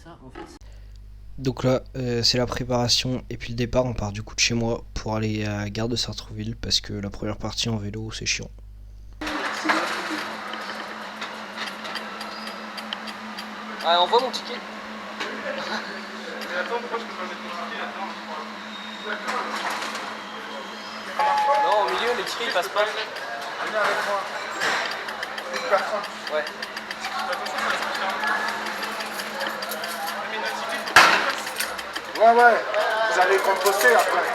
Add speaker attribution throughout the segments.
Speaker 1: ça en fait.
Speaker 2: Donc là, c'est la préparation et puis le départ. On part du coup de chez moi pour aller à la gare de Sartrouville parce que la première partie en vélo, c'est chiant.
Speaker 1: Ah, envoie mon ticket.
Speaker 3: Mais attends, pourquoi je peux pas mettre mon ticket là-dedans?
Speaker 1: Non, au milieu, les tickets ils passent pas.
Speaker 3: Viens avec moi. Une personne.
Speaker 1: Ouais.
Speaker 3: Attention, ça va se faire. Mais notre ticket, ouais, ouais. Vous allez composter après.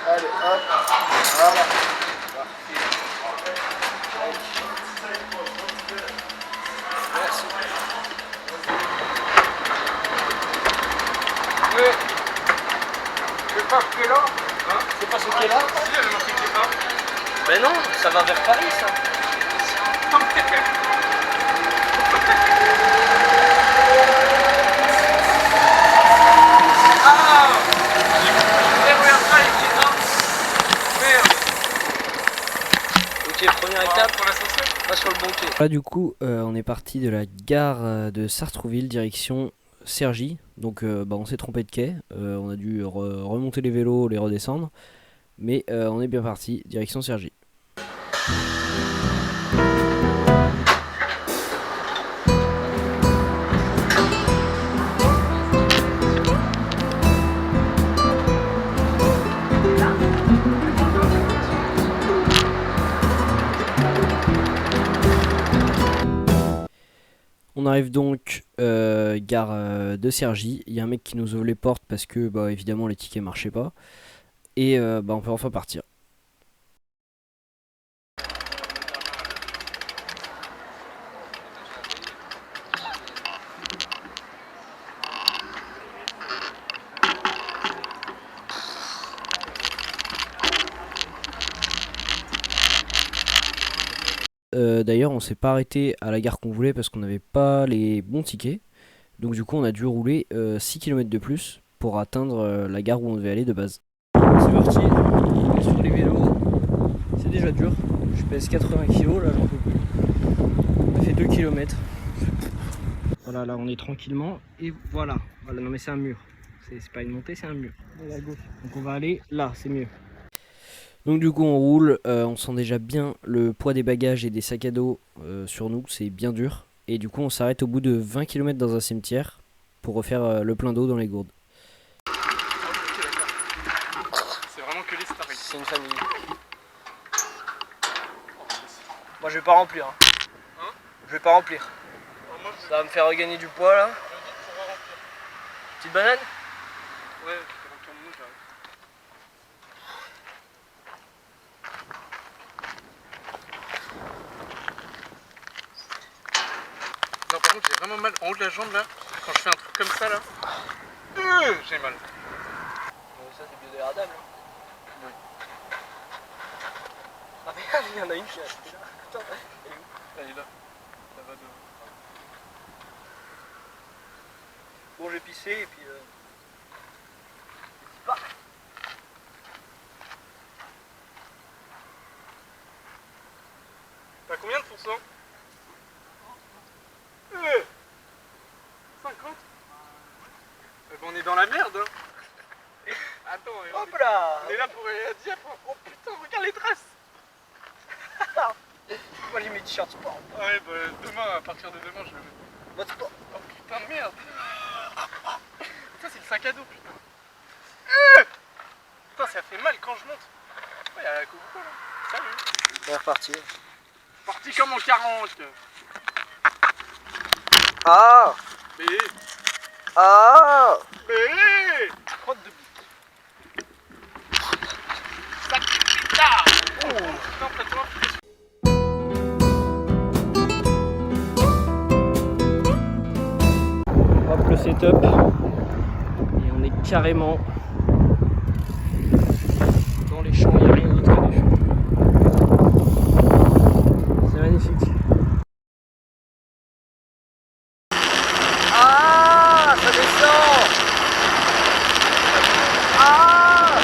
Speaker 3: Allez, hop. Voilà.
Speaker 1: Merci.
Speaker 3: C'est pas ce qui est là? Hein?
Speaker 1: C'est pas ce qui est là?
Speaker 3: Si, elle est marquée qui est là.
Speaker 1: Ben non, ça va vers Paris ça.
Speaker 3: Ah! Regarde ça, il dit non. Merde.
Speaker 1: Ok, première étape,
Speaker 3: Pour l'ascenseur.
Speaker 1: pas sur le bon pied.
Speaker 2: Là du coup, on est parti de la gare de Sartrouville direction Cergy. Donc on s'est trompé de quai. On a dû remonter les vélos, les redescendre. Mais on est bien parti, direction Cergy. On arrive donc gare de Cergy. Il y a un mec qui nous ouvre les portes parce que évidemment les tickets marchaient pas. Et on peut enfin partir. D'ailleurs on s'est pas arrêté à la gare qu'on voulait parce qu'on n'avait pas les bons tickets. Donc du coup on a dû rouler 6 km de plus pour atteindre la gare où on devait aller de base. C'est parti, on est sur les vélos, c'est déjà dur, je pèse 80 kg là, j'en peux plus. On a fait 2 km. Voilà, là on est tranquillement et voilà, non mais c'est un mur, c'est pas une montée, c'est un mur. Donc on va aller là, c'est mieux. Donc du coup on roule, on sent déjà bien le poids des bagages et des sacs à dos sur nous, c'est bien dur. Et du coup on s'arrête au bout de 20 km dans un cimetière pour refaire le plein d'eau dans les gourdes.
Speaker 3: C'est vraiment que les stars.
Speaker 1: C'est une famille. Moi je vais pas remplir.
Speaker 3: Hein?
Speaker 1: Je vais pas remplir.
Speaker 3: Alors moi, je
Speaker 1: Ça va me faire regagner du poids là.
Speaker 3: dis pour remplir.
Speaker 1: Petite banane?
Speaker 3: Ouais, je retourne nous, j'arrive. Non, par contre, j'ai vraiment mal en haut de la jambe là. Quand je fais un truc comme ça là, j'ai mal.
Speaker 1: Ça c'est biodégradable. Oui. Ah merde, il y en a une qui est restée là. Attends, elle est où?
Speaker 3: Elle est là. Là-bas devant.
Speaker 1: Bon, j'ai pissé et puis c'est pas.
Speaker 3: T'as combien de pourcents? 50? Eh ben, on est dans la merde hein. Attends,
Speaker 1: Hop là!
Speaker 3: on est là pour dire. Oh putain, regarde les traces.
Speaker 1: Moi j'ai mes t-shirts sport.
Speaker 3: Ouais, bah demain, à partir de demain, je le mets.
Speaker 1: Mode sport.
Speaker 3: Oh putain de merde. Ça c'est le sac à dos, putain. Putain, ça fait mal quand je monte. Ouais, y'a la coupe là. Salut.
Speaker 1: On est reparti.
Speaker 3: Parti comme en 40.
Speaker 1: Ah!
Speaker 3: Mais,
Speaker 1: Ah!
Speaker 3: crotte de bite. Sac de pétard. Oh putain, prête-toi.
Speaker 2: Hop le setup. Et on est carrément dans les champs, il n'y a rien d'autre que des champs. C'est magnifique.
Speaker 1: Ah! Ça descend! Ah!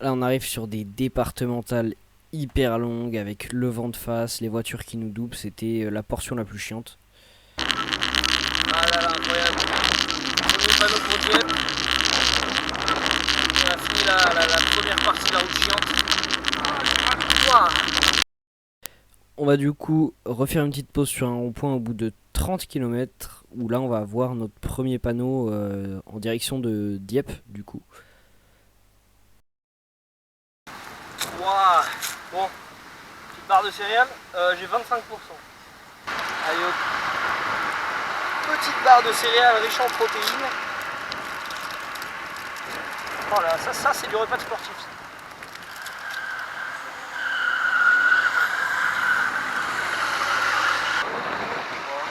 Speaker 2: Là on arrive sur des départementales hyper longue avec le vent de face, les voitures qui nous doublent, c'était la portion la plus chiante.
Speaker 1: Ah là là, incroyable. Premier panneau pour Dieppe. On a fini la première partie de la route chiante. Ouah.
Speaker 2: On va du coup refaire une petite pause sur un rond-point au bout de 30 km où là on va voir notre premier panneau en direction de Dieppe du coup.
Speaker 1: Ouah. Bon, petite barre de céréales, j'ai 25%. Allez hop. Petite barre de céréales riche en protéines. Voilà, ça c'est du repas de sportif. Ça. Bon.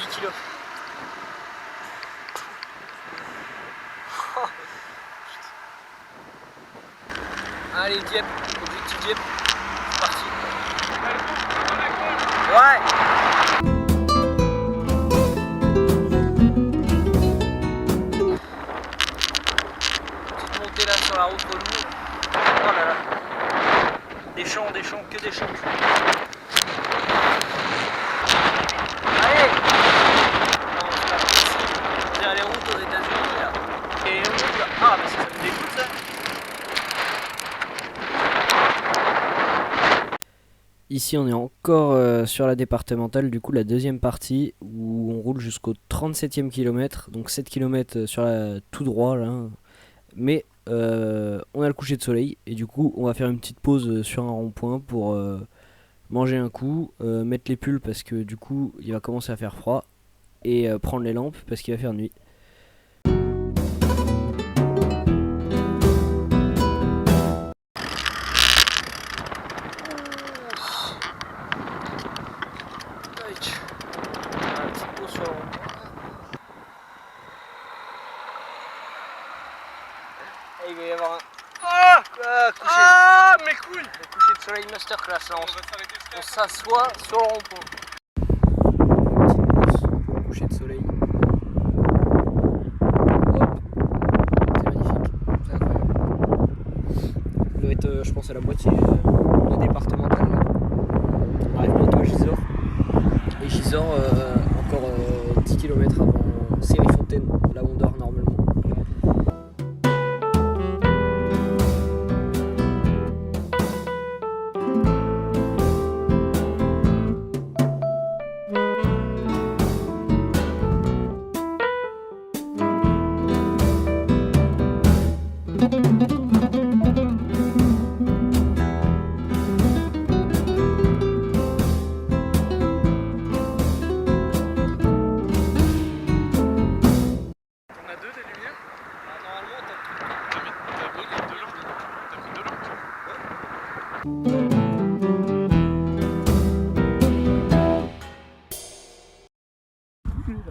Speaker 1: 8 kilos. Oh. Allez Dieppe, objectif Dieppe, c'est parti. Ouais. Petite montée là sur la route relou. Oh là là. Des champs, que des champs. Allez. Non, c'est pas possible. On dirait les routes aux États-Unis là. Et on route là. Ah mais ça me dégoûte ça.
Speaker 2: Ici on est encore sur la départementale, du coup la deuxième partie où on roule jusqu'au 37e kilomètre, donc 7 km sur la tout droit là. Mais on a le coucher de soleil et du coup on va faire une petite pause sur un rond-point pour manger un coup, mettre les pulls parce que du coup il va commencer à faire froid et prendre les lampes parce qu'il va faire nuit.
Speaker 1: Et il va y avoir un... coucher. Ah, mes couilles. Le coucher de soleil masterclass là, on s'assoit sur le rond-point.
Speaker 2: Petite pause pour le coucher de soleil. Hop. C'est magnifique, c'est incroyable. Ça doit être je pense à la moitié de départemental là. On arrive bientôt à Gisors. Et Gisors encore 10 km avant Série-Fontaine, là où on dort normalement.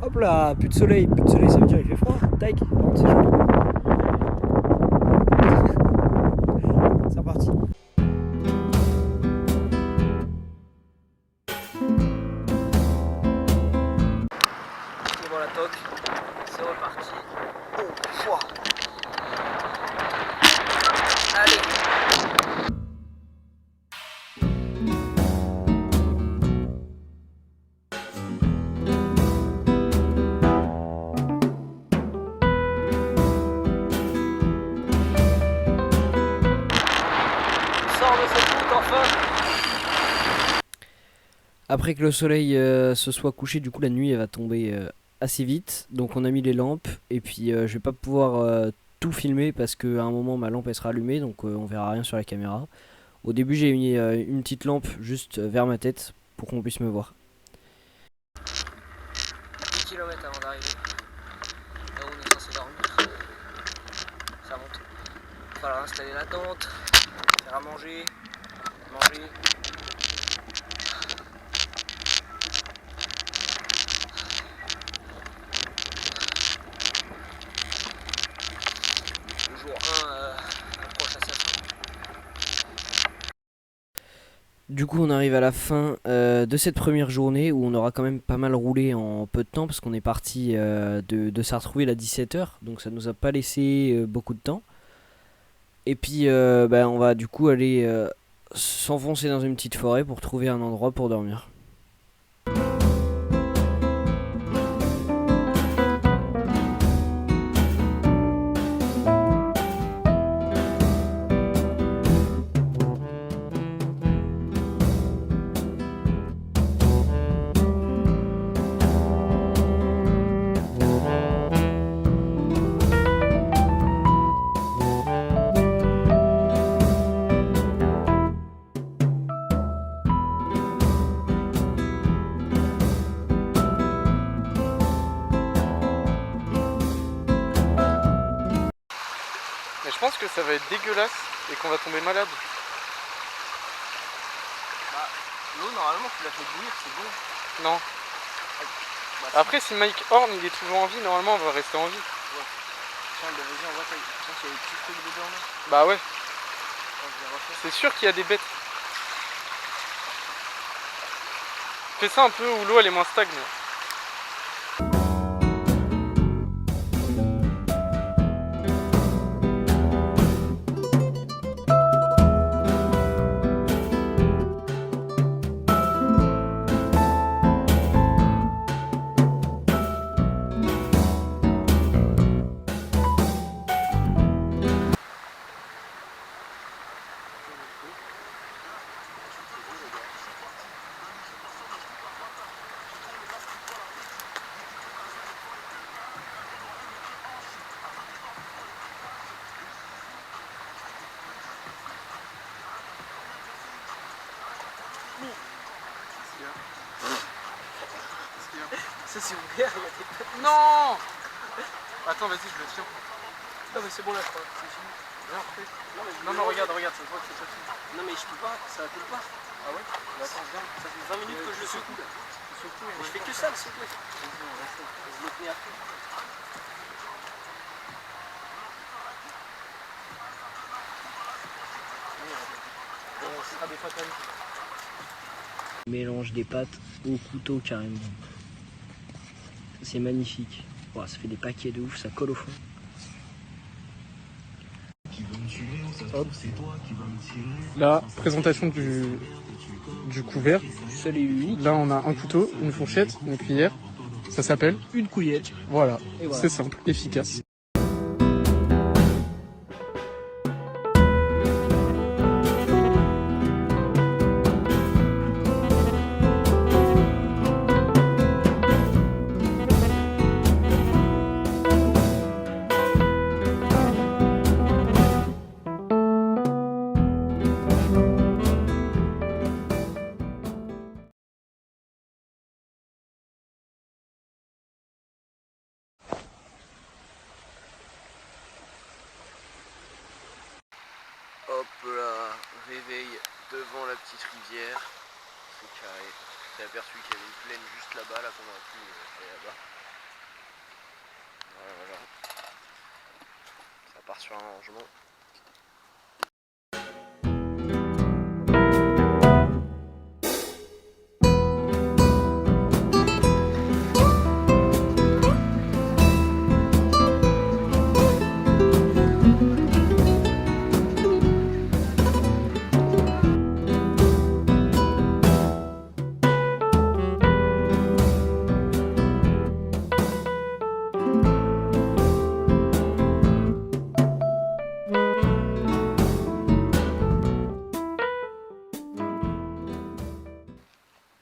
Speaker 2: Hop là, plus de soleil, ça veut dire il fait froid. Tac, par contre c'est chaud. C'est reparti.
Speaker 1: Et voilà, toc, c'est reparti. Oh, pouah. Allez.
Speaker 2: Après que le soleil se soit couché, du coup la nuit elle va tomber assez vite. Donc on a mis les lampes et puis je vais pas pouvoir tout filmer parce qu'à un moment ma lampe elle sera allumée, donc on verra rien sur la caméra. Au début j'ai mis une petite lampe juste vers ma tête pour qu'on puisse me voir.
Speaker 1: 10 km avant d'arriver là où on est censé dormir. Ça monte. Il va falloir installer la tente, faire à manger, manger. Le jour 1 approche à sa fin.
Speaker 2: Du coup on arrive à la fin de cette première journée où on aura quand même pas mal roulé en peu de temps parce qu'on est parti de Sartrouville à 17 h, donc ça nous a pas laissé beaucoup de temps. Et puis on va du coup aller s'enfoncer dans une petite forêt pour trouver un endroit pour dormir.
Speaker 4: Mais je pense que ça va être dégueulasse et qu'on va tomber malade.
Speaker 1: Bah, l'eau, normalement, tu la fais bouillir, c'est bon.
Speaker 4: Non.
Speaker 1: Bah,
Speaker 4: Après, si Mike Horn il est toujours en vie, normalement on va rester en vie.
Speaker 1: tiens, bah, vas-y, on voit qu'il y a des petits trucs dedans là.
Speaker 4: Bah ouais,
Speaker 1: Attends, je vais refaire.
Speaker 4: c'est sûr qu'il y a des bêtes. Fais ça un peu où l'eau elle est moins stagne.
Speaker 1: Ça, c'est ouvert, il y a des pattes.
Speaker 4: Non. Attends, vas-y, je le tiens.
Speaker 1: Non, mais c'est bon là, je crois. C'est fini.
Speaker 4: Non, regarde, ça se voit que c'est pas fini.
Speaker 1: Non, mais je peux pas, ça coule pas.
Speaker 4: Ah ouais. Bah, attends, viens.
Speaker 1: Ça fait 20 minutes que je le secoue là. Je fais que ça, le secouer. Je le tenais à fond. Ce sera des pâtes à nous.
Speaker 2: Mélange des pâtes au couteau carrément. C'est magnifique. Wow, ça fait des paquets de ouf, ça colle au fond.
Speaker 4: Hop. La présentation du couvert.
Speaker 2: Seul et unique.
Speaker 4: Là on a un couteau, une fourchette, une cuillère. Ça s'appelle
Speaker 2: Une cuillère.
Speaker 4: Voilà,
Speaker 2: Et voilà.
Speaker 4: c'est simple, efficace.
Speaker 2: Hop là, réveil devant la petite rivière. C'est carré. J'ai aperçu qu'il y avait une plaine juste là-bas, là qu'on aurait pu aller là-bas. Voilà. Ça part sur un rangement.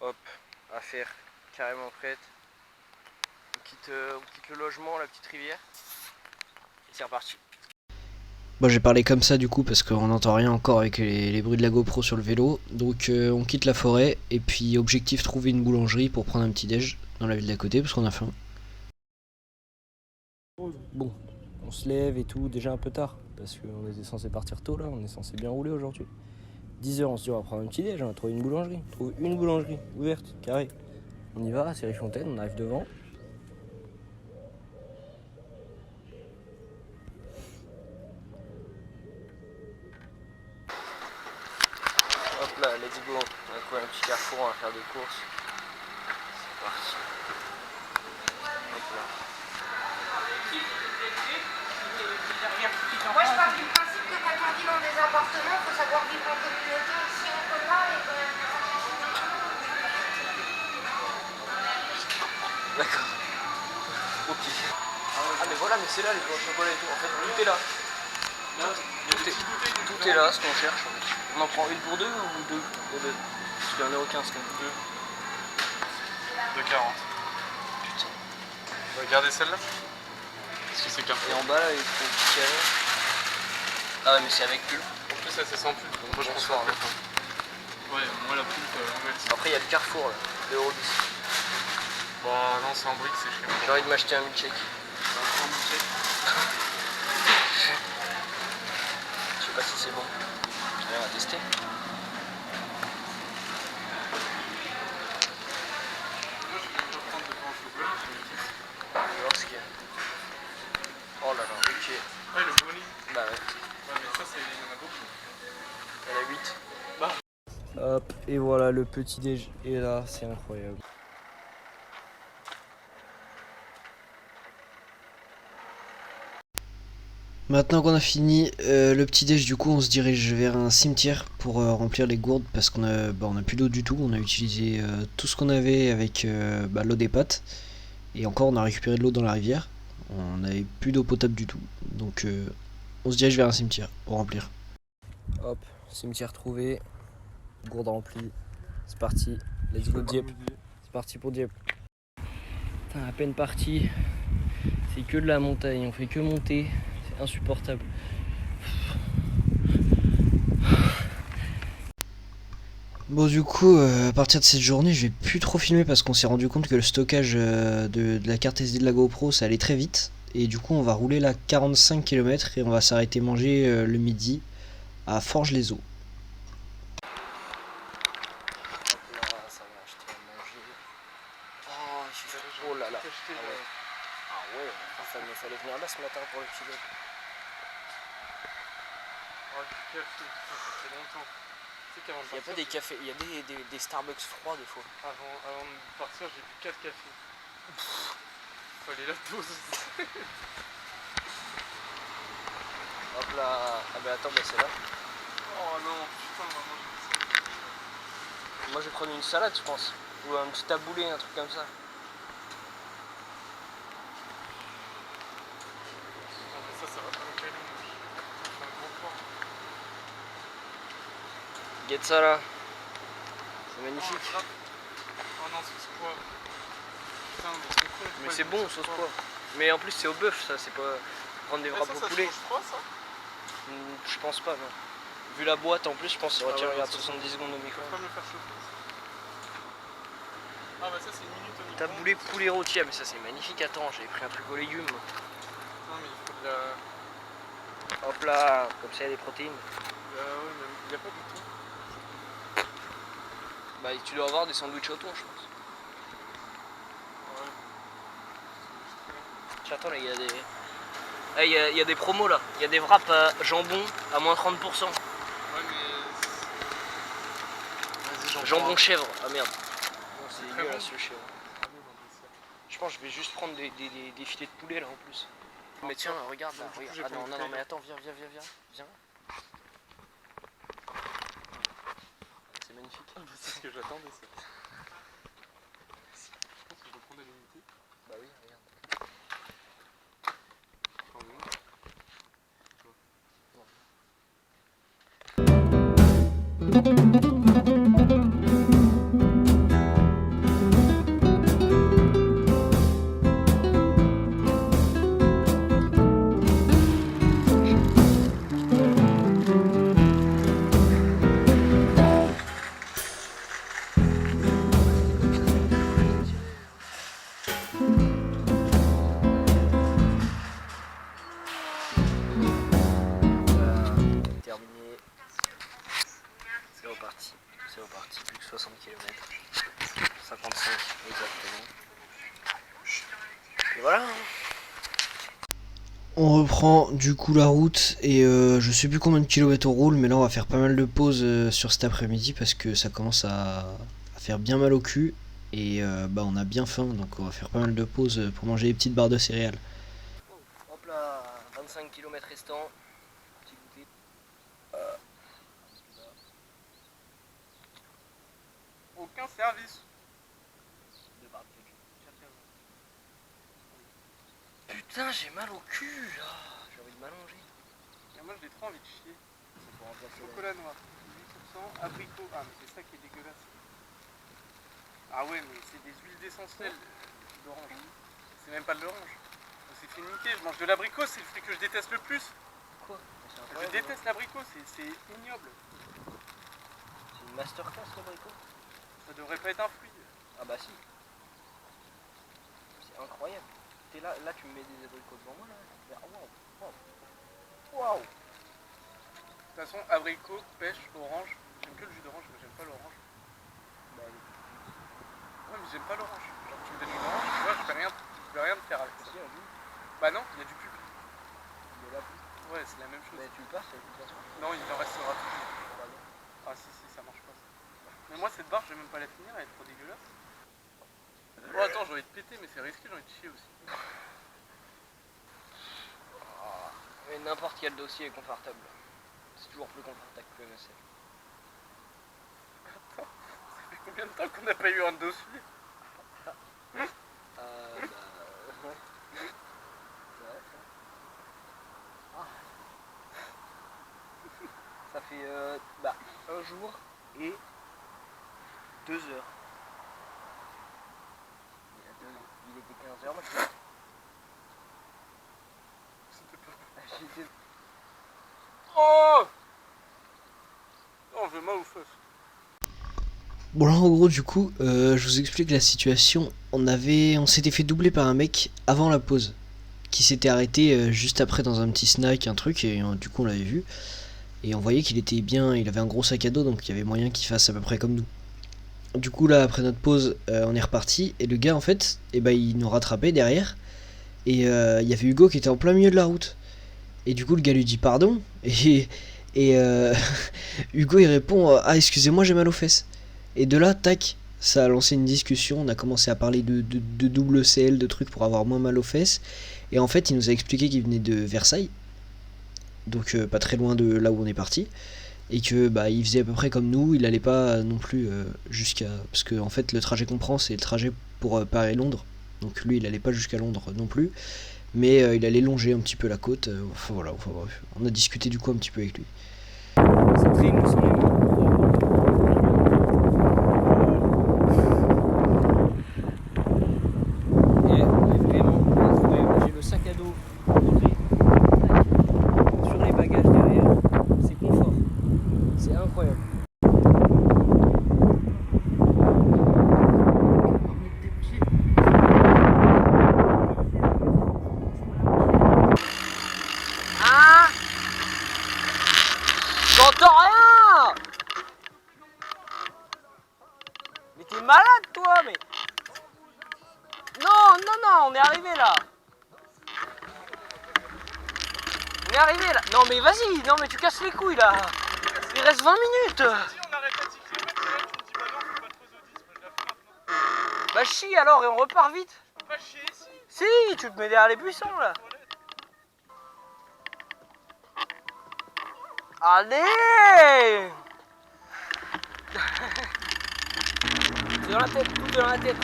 Speaker 2: Hop, affaire carrément prête. On quitte le logement, la petite rivière. Et c'est reparti. Bon, j'ai parlé comme ça du coup parce qu'on n'entend rien encore avec les bruits de la GoPro sur le vélo. Donc on quitte la forêt et puis objectif trouver une boulangerie pour prendre un petit déj dans la ville d'à côté parce qu'on a faim. Bon, on se lève et tout, déjà un peu tard parce qu'on était censé partir tôt là, on est censé bien rouler aujourd'hui. 10h, on se dit on va prendre un petit déj, on va trouver une boulangerie. On trouve une boulangerie ouverte, carré. On y va, c'est Rifontaine, on arrive devant. Hop là, let's go. On a trouvé un petit carrefour, on va faire des courses. C'est parti. Hop là.
Speaker 5: Moi je pars du principe que quand on vit dans des appartements, il faut savoir vivre en communauté aussi en commun et que...
Speaker 1: D'accord. Ok. Ah mais voilà, mais c'est là les pains au chocolat et tout. En fait, tout est là. Tout est là, ce qu'on cherche. En fait. On en prend une pour deux ou deux pour deux? Parce qu'il y en a aucun, c'est deux.
Speaker 4: 2,40.
Speaker 1: Putain.
Speaker 4: On va garder celle-là. Parce que c'est qu'un
Speaker 1: Et en bas là, il faut petit carré. Ah ouais, mais c'est avec pull.
Speaker 4: En plus, ça c'est sans pulpe. Donc moi je pense
Speaker 1: Bonsoir,
Speaker 4: pas. Ouais, moi la pulpe,
Speaker 1: Après, il y a le Carrefour là, 2,10 €.
Speaker 4: Bah non, c'est en brique, c'est chez moi.
Speaker 1: J'ai envie de m'acheter un milkshake. Je sais pas si c'est bon. Allez, on va tester. On va voir ce qu'il y a. Oh là là, ok.
Speaker 4: Ouais, le brownie.
Speaker 1: Bah ouais,
Speaker 4: Ouais, mais ça, il y en a beaucoup.
Speaker 1: il y en a 8. Hop, et voilà, le petit déj est là, c'est incroyable.
Speaker 2: Maintenant qu'on a fini le petit déj, du coup on se dirige vers un cimetière pour remplir les gourdes parce qu'on a plus d'eau du tout. On a utilisé tout ce qu'on avait avec l'eau des pâtes et encore on a récupéré de l'eau dans la rivière. On n'avait plus d'eau potable du tout, donc on se dirige vers un cimetière pour remplir. Hop, cimetière trouvé, gourde remplie, c'est parti, let's go Dieppe, c'est parti pour Dieppe. Putain, à peine parti, c'est que de la montagne, on fait que monter. Insupportable. Bon du coup à partir de cette journée je vais plus trop filmer parce qu'on s'est rendu compte que le stockage de la carte SD de la GoPro ça allait très vite et du coup on va rouler là 45 km et on va s'arrêter manger le midi à Forges-les-Eaux. Hop là, ça va acheter à manger. Oh, il fait chaud. Oh là là. Ah ouais, il fallait venir là ce matin pour le petit déj.
Speaker 4: Oh, du café, putain, ça fait longtemps. Tu sais qu'avant de
Speaker 1: Il y a pas des cafés, il y a des Starbucks froids des fois.
Speaker 4: Avant de partir, j'ai bu 4 cafés. Fallait la dose.
Speaker 1: Hop là, ah bah attends, bah c'est là.
Speaker 4: Oh non, putain, on va manger ça.
Speaker 1: Moi je vais prendre une salade je pense. Ou un petit taboulé, un truc comme ça.
Speaker 4: Non mais ça va pas me caler. Je fais un gros porc.
Speaker 1: Get ça là. C'est magnifique.
Speaker 4: Oh non, sauce poivre. Putain, mais c'est con.
Speaker 1: Mais c'est bon, sauce poivre. Mais en plus c'est au bœuf ça, c'est pas prendre des wraps au poulet.
Speaker 4: Ça se mange froid ça?
Speaker 1: Je pense pas non. Vu la boîte en plus je pense que ça va
Speaker 4: Ah
Speaker 1: tirer
Speaker 4: ouais,
Speaker 1: regarde
Speaker 4: ça,
Speaker 1: 70 secondes au
Speaker 4: Je
Speaker 1: micro.
Speaker 4: peux pas me le faire chauffer. Ah bah ça c'est une minute au micro.
Speaker 1: Taboulé poulet rôti, ah mais ça c'est magnifique, attends j'avais pris un truc aux légumes.
Speaker 4: Non mais il faut de la...
Speaker 1: Hop là, comme ça il y a des protéines.
Speaker 4: Ouais mais il n'y a pas du tout.
Speaker 1: Bah tu dois avoir des sandwichs au thon je pense.
Speaker 4: Ouais.
Speaker 1: Tiens, attends là, il y a des... Ah, il y a des promos là, il y a des wraps à jambon à moins 30%.
Speaker 4: Ouais mais... Vas-y,
Speaker 1: Jambon chèvre, ah merde. C'est
Speaker 4: très
Speaker 1: dégueulasse
Speaker 4: bon.
Speaker 1: le chèvre. Je pense que je vais juste prendre des filets de poulet là en plus. Mais tiens, regarde là, regarde.
Speaker 4: j'ai
Speaker 1: Ah
Speaker 4: pris
Speaker 1: non,
Speaker 4: une
Speaker 1: non, non,
Speaker 4: taille.
Speaker 1: mais attends, viens. C'est magnifique.
Speaker 4: C'est ce que j'attendais ça. Je pense que je vais prendre l'unité.
Speaker 1: Bah oui, regarde.
Speaker 4: Quand même.
Speaker 1: Terminé. C'est reparti. Plus que 60 km. 55 exactement. Et voilà. On reprend du coup la route et je sais plus combien de kilomètres on roule, mais là on va faire pas mal de pauses sur cet après-midi parce que ça commence à faire bien mal au cul et on a bien faim, donc on va faire pas mal de pauses pour manger des petites barres de céréales. Hop là, 25 km restants, petit goûter.
Speaker 4: aucun service.
Speaker 2: Putain, j'ai mal au cul là. J'ai envie de m'allonger.
Speaker 4: Et moi j'ai trop envie de chier. Chocolat noir, 8%, abricot. Ah mais c'est ça qui est dégueulasse. Ah ouais mais c'est des huiles essentielles d'orange. C'est même pas de l'orange. On s'est fait niquer, je mange de l'abricot, c'est le fruit que je déteste le plus.
Speaker 2: Quoi?
Speaker 4: Je déteste l'abricot, c'est ignoble.
Speaker 2: C'est une masterclass l'abricot.
Speaker 4: Ça devrait pas être un fruit.
Speaker 2: Ah bah si. C'est incroyable. T'es là, tu me mets des abricots devant moi là. Waouh. Waouh.
Speaker 4: De toute façon, abricot, pêche, orange. J'aime que le jus d'orange, mais j'aime pas l'orange.
Speaker 2: Bah,
Speaker 4: Ouais, mais j'aime pas l'orange. Genre, tu me donnes une orange, tu vois, je peux rien te faire avec ça.
Speaker 2: si, on dit.
Speaker 4: Bah non, il y a du pulpe.
Speaker 2: Il est là.
Speaker 4: Ouais, c'est la même chose.
Speaker 2: Bah, tu le passes de toute façon.
Speaker 4: Non, il en restera toujours. Ah si, ça marche pas. Mais moi, cette barre, je vais même pas la finir, elle est trop dégueulasse. Oh, attends, j'ai envie de péter, mais c'est risqué, j'ai envie de chier aussi.
Speaker 2: Mais n'importe quel dossier est confortable. C'est toujours plus confortable que le vaisselle.
Speaker 4: Attends, ça fait combien de temps qu'on n'a pas eu un dossier?
Speaker 2: Ouais. C'est vrai ça. Ah. Ça fait un jour et 2 heures. Il était 15 heures, moi je
Speaker 4: C'était pas...
Speaker 2: j'étais...
Speaker 4: Oh non, je vais mal aux fesses.
Speaker 1: Bon là en gros du coup, je vous explique la situation. On s'était fait doubler par un mec avant la pause, qui s'était arrêté juste après dans un petit snack, un truc, et du coup on l'avait vu. Et on voyait qu'il était bien, il avait un gros sac à dos, donc il y avait moyen qu'il fasse à peu près comme nous. Du coup là après notre pause, on est reparti, et le gars en fait, il nous rattrapait derrière, et il y avait Hugo qui était en plein milieu de la route. Et du coup le gars lui dit pardon, et Hugo il répond ah excusez-moi j'ai mal aux fesses. Et de là tac, ça a lancé une discussion, on a commencé à parler de double CL, de trucs pour avoir moins mal aux fesses. Et en fait il nous a expliqué qu'il venait de Versailles, donc pas très loin de là où on est parti, et que il faisait à peu près comme nous, il allait pas non plus jusqu'à, parce que en fait le trajet qu'on prend c'est le trajet pour Paris-Londres, donc lui il allait pas jusqu'à Londres non plus, mais il allait longer un petit peu la côte, enfin voilà, enfin bref, on a discuté du coup un petit peu avec lui.
Speaker 2: C'est très nous sommes et on est vraiment incroyable. J'ai le sac à dos sur les bagages derrière. C'est confort. C'est incroyable. Ah, j'entends rien. Mais t'es malade toi, mais... Non, on est arrivé là. On est arrivé là. Non mais vas-y, non mais tu casses les couilles là. Il reste 20 minutes.
Speaker 4: Si on arrête à 10 km, tu me dis bah non, faut pas trop au 10, moi je la fais maintenant.
Speaker 2: Bah chie alors et on repart vite.
Speaker 4: Faut pas chier ici.
Speaker 2: Si, tu te mets derrière les buissons là. Allez. C'est dans la tête, tout est dans la tête.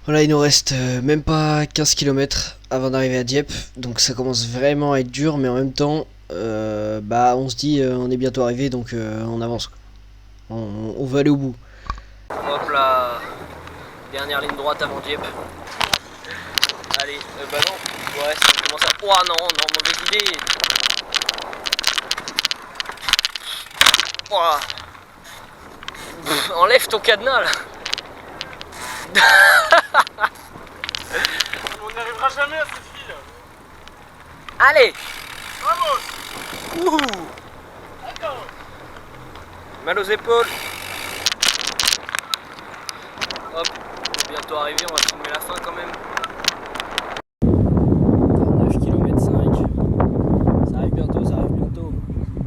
Speaker 1: Voilà, il nous reste même pas 15 km avant d'arriver à Dieppe, donc ça commence vraiment à être dur, mais en même temps, on se dit on est bientôt arrivé, donc on avance. On veut aller au bout.
Speaker 2: Hop là, dernière ligne droite avant Dieppe. Allez, bah non, ouais, ça commence à... Oh non, mauvaise idée. Ouah. Enlève ton cadenas là.
Speaker 4: On n'arrivera jamais à cette fille.
Speaker 2: Allez.
Speaker 4: Vamos.
Speaker 2: Ouh. Mal aux épaules. Hop, on est bientôt arrivé, on va filmer la fin quand même. 9 km 5. Ça arrive bientôt,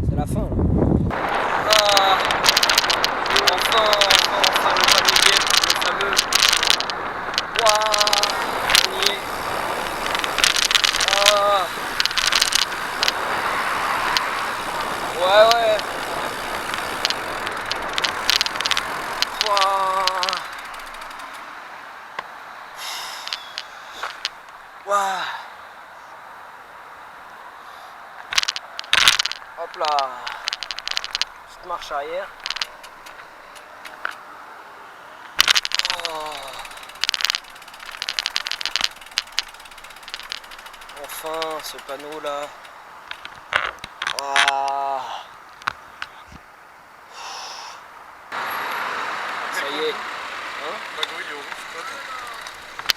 Speaker 2: c'est la fin là. Ah, enfin, le fameux Dieppe, le fameux. Waouh, on y est. Ah. Ouais. Hop là. Petite marche arrière. Oh. Enfin, ce panneau là. Oh. Ça y est. Hein?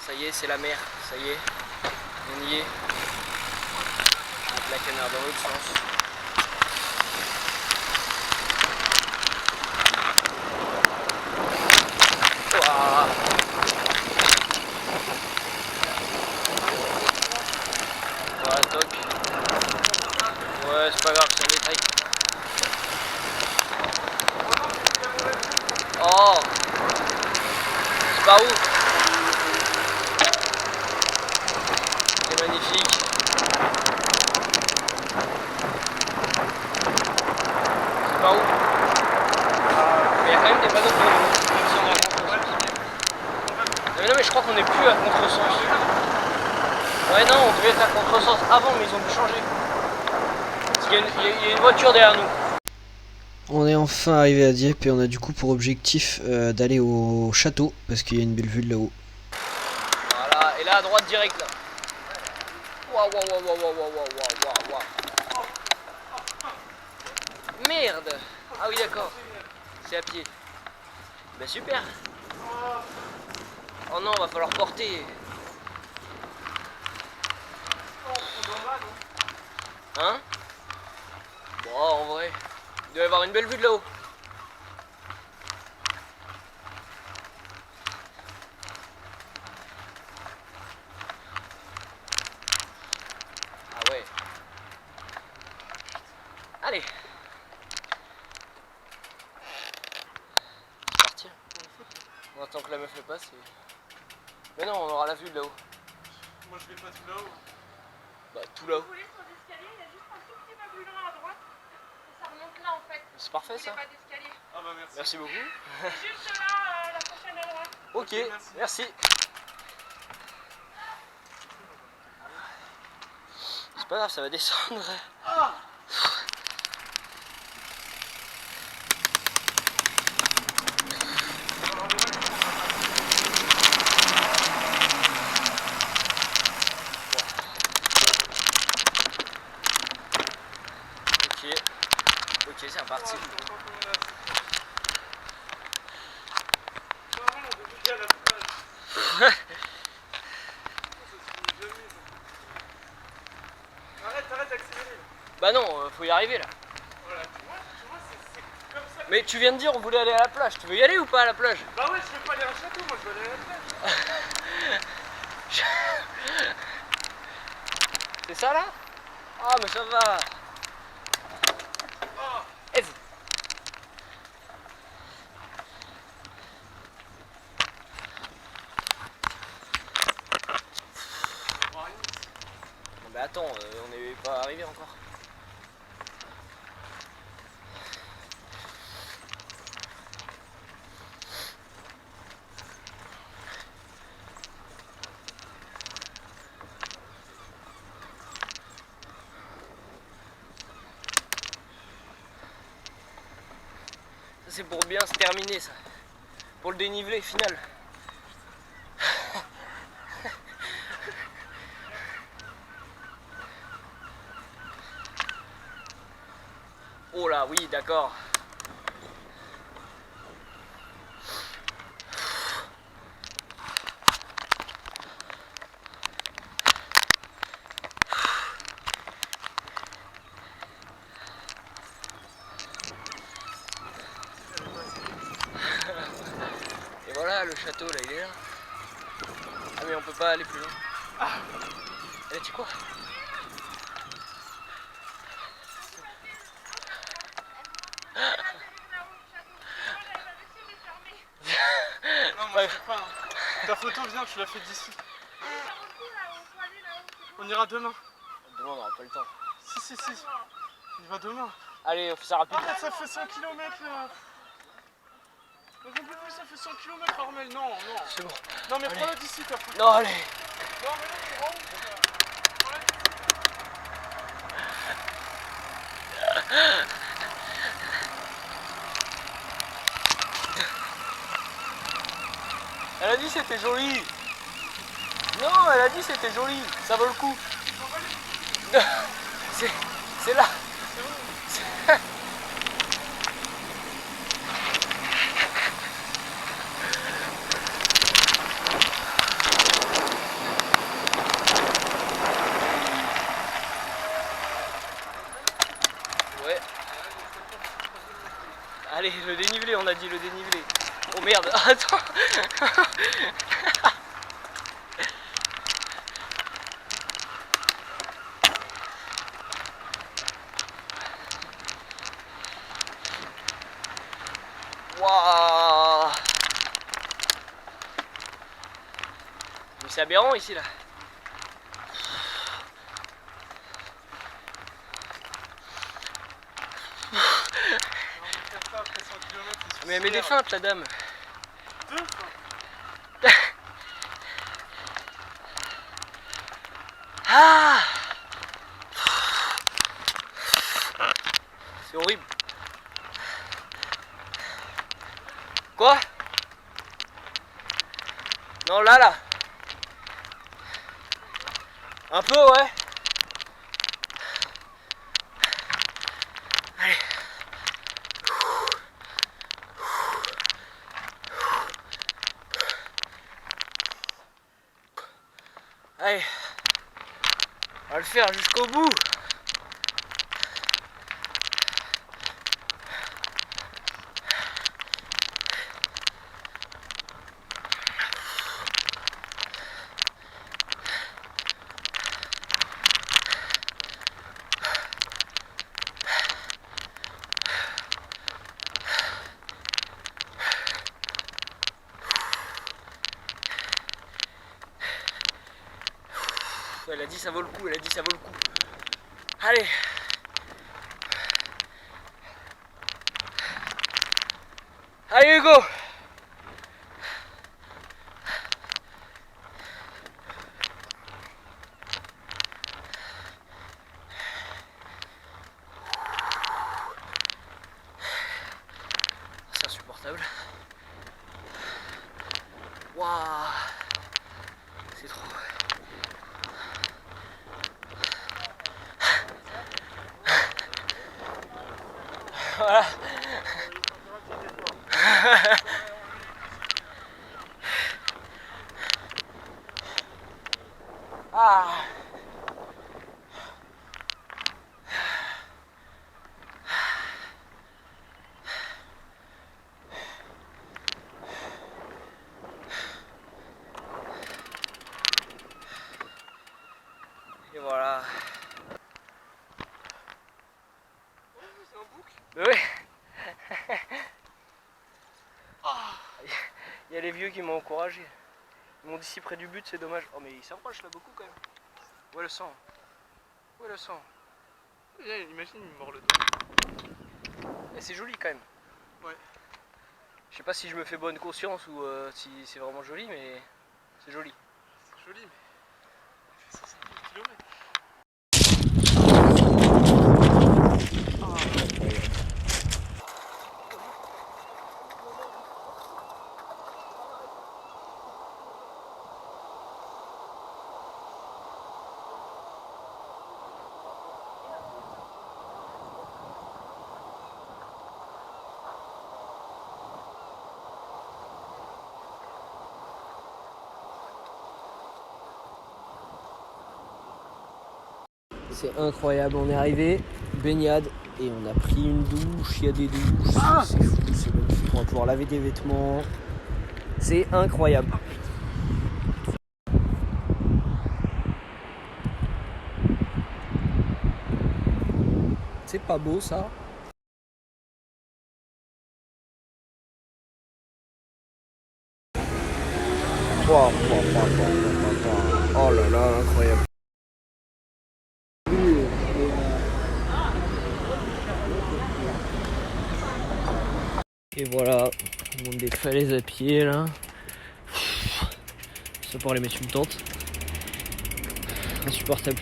Speaker 2: Ça y est, c'est la mer. Ça y est. On y est. Avec la canard dans l'autre sens. Ouah. Voilà, toc. Ouais, c'est pas grave, c'est un détail. Oh, c'est pas ouf. C'est magnifique. C'est pas ouf. Mais il y a quand même des panneaux de même si on est à contresens. Mais non, mais je crois qu'on est plus à contresens. Ouais, non, on devait être à contresens avant, mais ils ont dû changer. Parce qu'il y a une voiture derrière nous.
Speaker 1: On est enfin arrivé à Dieppe et on a du coup pour objectif d'aller au château parce qu'il y a une belle vue de là-haut.
Speaker 2: Voilà, et là à droite direct là. Waouh, waouh, waouh, waouh, waouh, waouh, waouh, waouh. Merde. Ah oui, d'accord. C'est à pied. Ben super. Oh non, va falloir porter. Hein? Bon, en vrai, il doit y avoir une belle vue de là-haut. Ah ouais. Allez. C'est parti. On attend que la meuf le passe et... Mais non, on aura la vue de là-haut.
Speaker 4: Moi je vais pas tout là-haut.
Speaker 2: Bah tout là-haut.
Speaker 5: Vous voulez sur l'escalier, il y a juste un tout petit peu plus loin à droite. Et ça remonte là en fait.
Speaker 2: C'est parfait
Speaker 5: Il n'y
Speaker 2: ça.
Speaker 5: a pas d'escalier.
Speaker 4: Ah bah merci.
Speaker 2: Merci beaucoup.
Speaker 5: Juste là, la prochaine à droite.
Speaker 2: Ok, merci. C'est pas grave, ça va descendre. Ok, c'est reparti.
Speaker 4: Arrête d'accélérer.
Speaker 2: Bah non, faut y arriver là.
Speaker 4: Voilà, tu vois, c'est comme ça.
Speaker 2: Mais tu viens de dire on voulait aller à la plage. Tu veux y aller ou pas à la plage?
Speaker 4: Bah ouais, je veux pas aller à un château, moi je veux aller à la plage.
Speaker 2: C'est ça là? Ah mais ça va. Eve. Non mais attends, on n'est pas arrivé encore. Ça c'est pour bien se terminer ça. Pour le dénivelé final. Oh là, oui, d'accord. Et voilà, le château là, il est là. Ah mais on peut pas aller plus loin. Ah. Et tu quoi?
Speaker 4: Non, moi je fais pas. Ta photo, viens, tu l'as fait d'ici. On ira demain.
Speaker 2: Demain on n'aura pas le temps.
Speaker 4: Si. On y va demain.
Speaker 2: Allez, on fait ça rapide.
Speaker 4: Arrête, ça fait 100 km là. Mais j'en peux plus, ça fait 100 km Armel. Non.
Speaker 2: C'est bon.
Speaker 4: Non, mais
Speaker 2: Allez.
Speaker 4: prends-la d'ici ta photo.
Speaker 2: Non, allez.
Speaker 4: Non, mais là, tu rentres.
Speaker 2: Elle a dit c'était joli. Non, elle a dit c'était joli. Ça vaut le coup. C'est là. Ouais. Allez, le dénivelé, on a dit le dénivelé. Oh merde, attends. Waouh. Mais c'est aberrant ici là. Mais elle met des feintes la dame. Ah, c'est horrible. Quoi? Non là. Un peu ouais. Allez. Allez, on va le faire jusqu'au bout. Elle a dit ça vaut le coup, elle a dit ça vaut le coup. Allez. Allez Hugo. C'est insupportable. Waouh. C'est trop. Voilà. Ah. Et voilà.
Speaker 4: C'est un bouc.
Speaker 2: Mais ouais. Il y a les vieux qui m'ont encouragé. Ils m'ont dit si près du but, c'est dommage. Oh mais il s'approche là beaucoup quand même. Ouais le sang. Ouais le sang.
Speaker 4: Imagine, il me mord le doigt.
Speaker 2: Et c'est joli quand même.
Speaker 4: Ouais.
Speaker 2: Je sais pas si je me fais bonne conscience ou si c'est vraiment joli, mais c'est joli.
Speaker 4: C'est joli, mais 150 km.
Speaker 2: C'est incroyable, on est arrivé, baignade, et on a pris une douche, il y a des douches, c'est fou, c'est magnifique, on va pouvoir laver des vêtements, c'est incroyable. C'est pas beau ça? Oh là là, incroyable. Et voilà, on monte des falaises à pied là. Ça pour aller mettre une tente. Insupportable.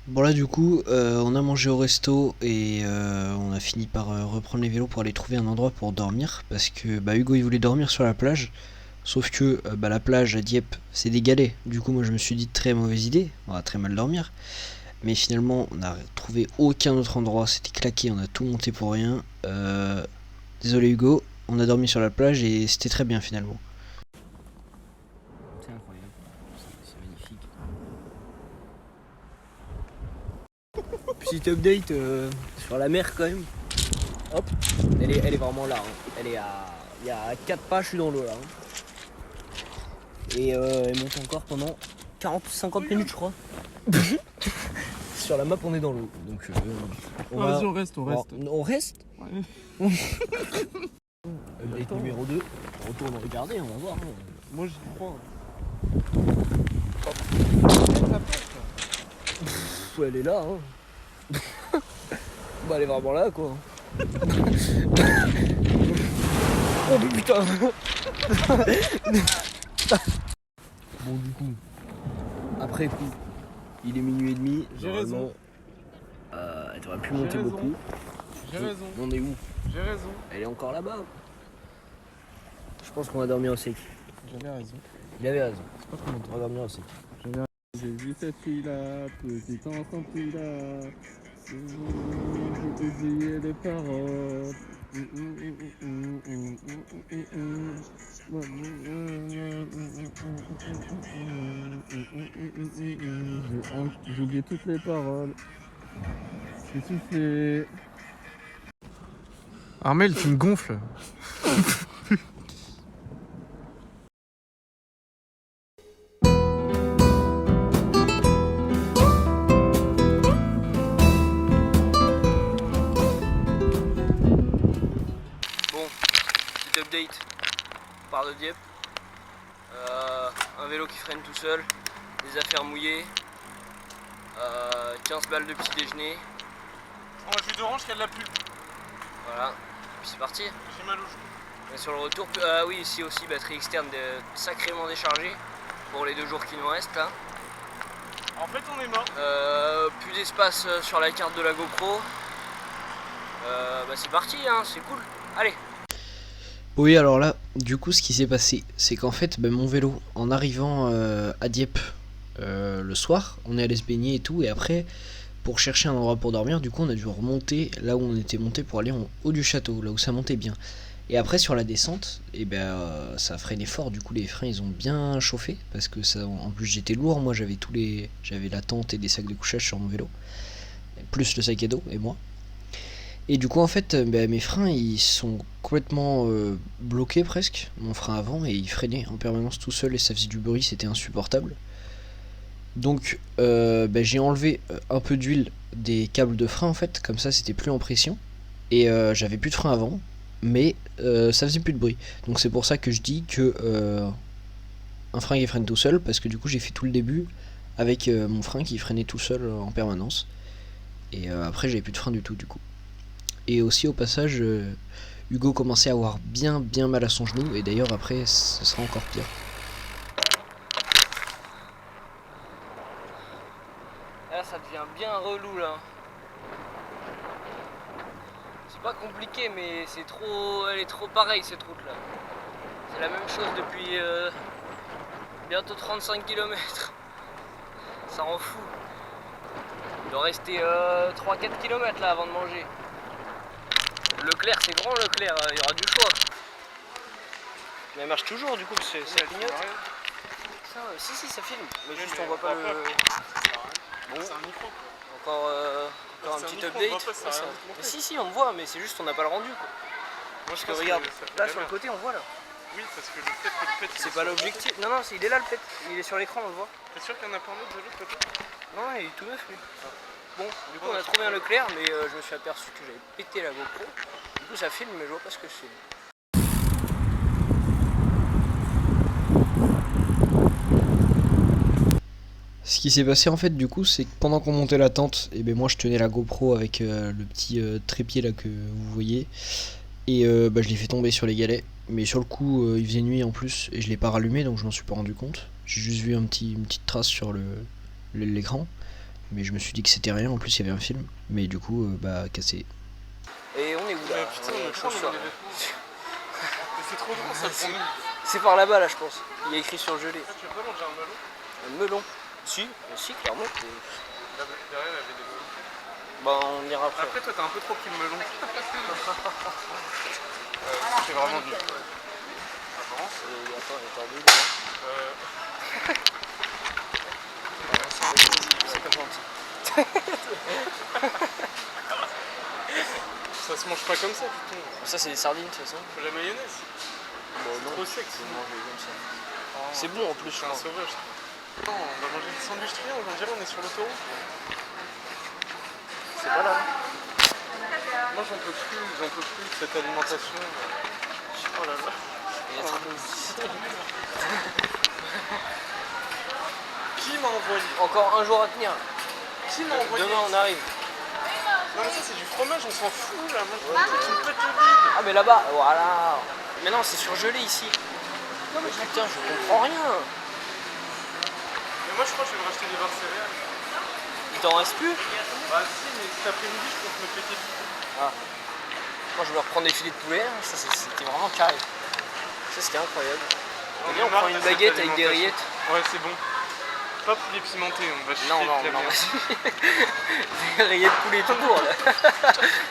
Speaker 1: Bon là du coup on a mangé au resto et on a fini par reprendre les vélos pour aller trouver un endroit pour dormir parce que bah, Hugo il voulait dormir sur la plage, sauf que bah, la plage à Dieppe c'est des galets, du coup moi je me suis dit très mauvaise idée, on va très mal dormir, mais finalement on n'a trouvé aucun autre endroit, c'était claqué, on a tout monté pour rien. Désolé Hugo, on a dormi sur la plage et c'était très bien finalement.
Speaker 2: C'est incroyable, c'est magnifique. Petit update sur la mer quand même. Hop, elle est vraiment là. Hein. Elle est à. Il y a 4 pas, je suis dans l'eau là. Hein. Et elle monte encore pendant 40-50 minutes je crois. Sur la map on est dans l'eau. Donc
Speaker 4: Vas-y, on reste.
Speaker 2: On reste.
Speaker 4: Ouais.
Speaker 2: Update numéro 2. On retourne regarder, on va voir. Hein.
Speaker 4: Moi, j'y crois.
Speaker 2: Pff, elle est là. Hein. Bah elle est vraiment là quoi. Oh putain. Bon du coup, après coup, il est minuit et demi.
Speaker 4: J'ai
Speaker 2: Normalement, elle devrait plus monter
Speaker 4: raison.
Speaker 2: beaucoup.
Speaker 4: J'ai raison.
Speaker 2: On est où?
Speaker 4: J'ai raison.
Speaker 2: Elle est encore là-bas. Je pense qu'on va dormir au sec.
Speaker 4: J'avais raison.
Speaker 2: Il avait raison.
Speaker 4: C'est pas trop longtemps.
Speaker 2: On va dormir au sec.
Speaker 4: J'ai vu cette fille-là, petite enfant fille-là. J'ai oublié les paroles. J'ai oublié toutes les paroles. J'ai soufflé. Armel, tu me gonfles.
Speaker 2: Bon, petit update. On part de Dieppe. Un vélo qui freine tout seul, des affaires mouillées, 15 balles de petit déjeuner.
Speaker 4: Un jus d'orange qui a de la pub.
Speaker 2: Voilà, puis c'est parti.
Speaker 4: J'ai mal au genou.
Speaker 2: Et sur le retour, oui, ici aussi, batterie externe sacrément déchargée pour les 2 jours qui nous restent là.
Speaker 4: En fait, on est mort.
Speaker 2: Plus d'espace sur la carte de la GoPro. Bah c'est parti, hein, c'est cool. Allez.
Speaker 1: Oui alors là du coup ce qui s'est passé c'est qu'en fait bah, mon vélo en arrivant à Dieppe le soir on est allé se baigner et tout et après pour chercher un endroit pour dormir du coup on a dû remonter là où on était monté pour aller en haut du château là où ça montait bien et après sur la descente et ben ça freinait fort du coup les freins ils ont bien chauffé parce que ça en plus j'étais lourd moi j'avais j'avais la tente et des sacs de couchage sur mon vélo plus le sac à dos et moi. Et du coup en fait mes freins ils sont complètement bloqués presque, mon frein avant et il freinait en permanence tout seul et ça faisait du bruit, c'était insupportable. Donc j'ai enlevé un peu d'huile des câbles de frein en fait, comme ça c'était plus en pression. Et j'avais plus de frein avant, mais ça faisait plus de bruit. Donc c'est pour ça que je dis que un frein qui freine tout seul, parce que du coup j'ai fait tout le début avec mon frein qui freinait tout seul en permanence. Et après j'avais plus de frein du tout du coup. Et aussi au passage, Hugo commençait à avoir bien mal à son genou, et d'ailleurs après ce sera encore pire.
Speaker 2: Là ça devient bien relou là. C'est pas compliqué mais elle est trop pareille cette route là. C'est la même chose depuis bientôt 35 km. Ça rend fou. Il doit rester 3-4 km là avant de manger. Leclerc, c'est grand Leclerc, il y aura du choix. Mais elle marche toujours du coup, c'est la clignote. Ça, si, ça filme. Mais juste on voit pas le. Bon,
Speaker 4: C'est un micro.
Speaker 2: encore un
Speaker 4: C'est un
Speaker 2: petit
Speaker 4: micro,
Speaker 2: update.
Speaker 4: on voit pas, ça
Speaker 2: Ouais,
Speaker 4: va te montrer.
Speaker 2: mais si, on me voit, mais c'est juste on n'a pas le rendu quoi.
Speaker 4: Moi,
Speaker 2: Parce que regarde, là sur le côté on voit là.
Speaker 4: Oui, parce que peut-être que le pet.
Speaker 2: C'est pas l'objectif. Non, il est là le pet. Il est sur l'écran, on le voit.
Speaker 4: T'es sûr qu'il y en a pas un autre de l'autre côté?
Speaker 2: Non, il est tout neuf lui. Bon, du coup on a trouvé un Leclerc, mais je me suis aperçu que j'avais pété la GoPro. Du coup ça filme, mais je vois pas ce que c'est.
Speaker 1: Ce qui s'est passé en fait du coup c'est que pendant qu'on montait la tente, et ben moi je tenais la GoPro avec le petit trépied là que vous voyez. Et je l'ai fait tomber sur les galets. Mais sur le coup il faisait nuit en plus et je l'ai pas rallumé donc je m'en suis pas rendu compte. J'ai juste vu une petite trace sur l'écran. Mais je me suis dit que c'était rien, en plus il y avait un film. Mais du coup, bah cassé.
Speaker 2: Et on est où là?
Speaker 4: Putain, on est trop sur les vêtements. C'est trop drôle ça prend.
Speaker 2: C'est par là-bas là je pense. Il y a écrit sur gelé.
Speaker 4: Tu veux pas manger un melon?
Speaker 2: Un melon. Si, clairement.
Speaker 4: Derrière, il y avait des melons.
Speaker 2: Bah on ira après.
Speaker 4: Après, toi, t'as un peu trop pris le melon. C'est vraiment dur. Avance.
Speaker 2: Attends, il est tordu là. C'est pas gentil.
Speaker 4: Ça se mange pas comme ça, putain.
Speaker 2: Ça c'est des sardines de toute façon.
Speaker 4: Faut la mayonnaise.
Speaker 2: Bon non,
Speaker 4: Trop sec,
Speaker 2: on
Speaker 4: sinon.
Speaker 2: va manger comme ça. C'est bon en plus.
Speaker 4: C'est un sauvage. Non, on va manger des sandwichs triangles, on dirait on est sur l'autoroute.
Speaker 2: C'est pas là.
Speaker 4: Moi j'en peux plus de cette alimentation. Oh là là. Qui m'a envoyé?
Speaker 2: Encore un jour à tenir.
Speaker 4: Qui m'a envoyé?
Speaker 2: Demain on arrive.
Speaker 4: Non mais ça c'est du fromage, on s'en fout là. Moi je veux que tu me pètes le bide.
Speaker 2: Ah mais là-bas, voilà. Mais non, c'est surgelé ici. Non mais putain, je comprends rien.
Speaker 4: Mais moi je crois que je vais me racheter des barres céréales.
Speaker 2: Il t'en reste plus?
Speaker 4: Bah si, mais cet après-midi je compte me péter le bide.
Speaker 2: Ah. Moi je vais reprendre des filets de poulet, hein. Ça c'était vraiment carré. Ça c'était incroyable. Viens, on prend une baguette avec des rillettes.
Speaker 4: Ouais c'est bon. Pas poulet pimenté, on va chier
Speaker 2: Non,
Speaker 4: avec la merde.
Speaker 2: vas-y. Des rillettes de poulet tout court là.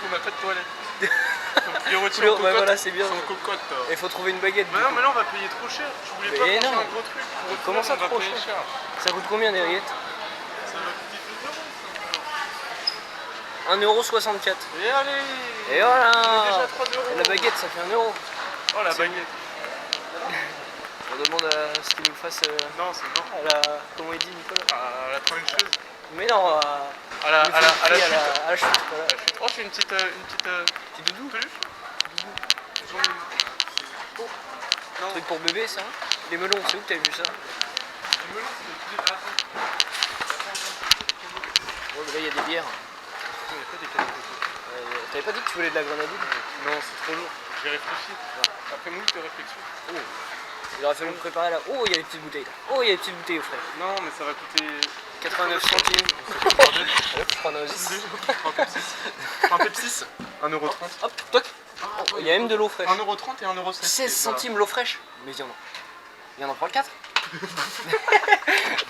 Speaker 4: On n'a pas de toilette. Donc les rôtis
Speaker 2: Poulet,
Speaker 4: en
Speaker 2: ouais,
Speaker 4: cocotte,
Speaker 2: voilà, c'est bien.
Speaker 4: sont en cocotte.
Speaker 2: Il faut trouver une baguette.
Speaker 4: Bah non mais là on va payer trop cher. Je voulais pas
Speaker 2: Mais
Speaker 4: manger
Speaker 2: non.
Speaker 4: un gros truc. Pour au
Speaker 2: Comment
Speaker 4: final,
Speaker 2: ça,
Speaker 4: on va
Speaker 2: trop
Speaker 4: payer
Speaker 2: cher? Ça coûte combien des rillettes?
Speaker 4: Ça va coûter
Speaker 2: 1,64
Speaker 4: 2 €.
Speaker 2: €.
Speaker 4: Et allez.
Speaker 2: Et voilà.
Speaker 4: On est déjà à 3 €.
Speaker 2: La baguette ça fait 1 €.
Speaker 4: Oh la baguette.
Speaker 2: On demande à ce qu'il nous fasse
Speaker 4: Non c'est mort.
Speaker 2: à la... Comment il dit Nicolas?
Speaker 4: À la trancheuse.
Speaker 2: Mais non,
Speaker 4: À la
Speaker 2: il nous fait le prix
Speaker 4: chute.
Speaker 2: à la chute, voilà.
Speaker 4: Oh je fais une petite
Speaker 2: Petit doudou.
Speaker 4: peluche. J'en ai une. Oh. Non.
Speaker 2: Truc pour bébé ça. Les melons, c'est où que t'as vu ça?
Speaker 4: Le melon c'est le poulet. Attends.
Speaker 2: Ouais mais là il y a des bières.
Speaker 4: Il n'y a pas des cadeaux de coco.
Speaker 2: T'avais pas dit que tu voulais de la grenadine?
Speaker 4: Non c'est trop lourd. J'ai réfléchi. Après moult de réflexion.
Speaker 2: Il aurait fallu me préparer là. Oh il y a les petites bouteilles là. Oh il y a les petites bouteilles au frais.
Speaker 4: Non mais ça va coûter
Speaker 2: 89 centimes. Hop, je prends un Oasis.
Speaker 4: un Pepsi. 1,30 €.
Speaker 2: Hop, toc. Oh, il y a même de l'eau fraîche.
Speaker 4: 1,30 € et 1,16 €.
Speaker 2: 16 centimes l'eau fraîche. Mais il y en a pas 4.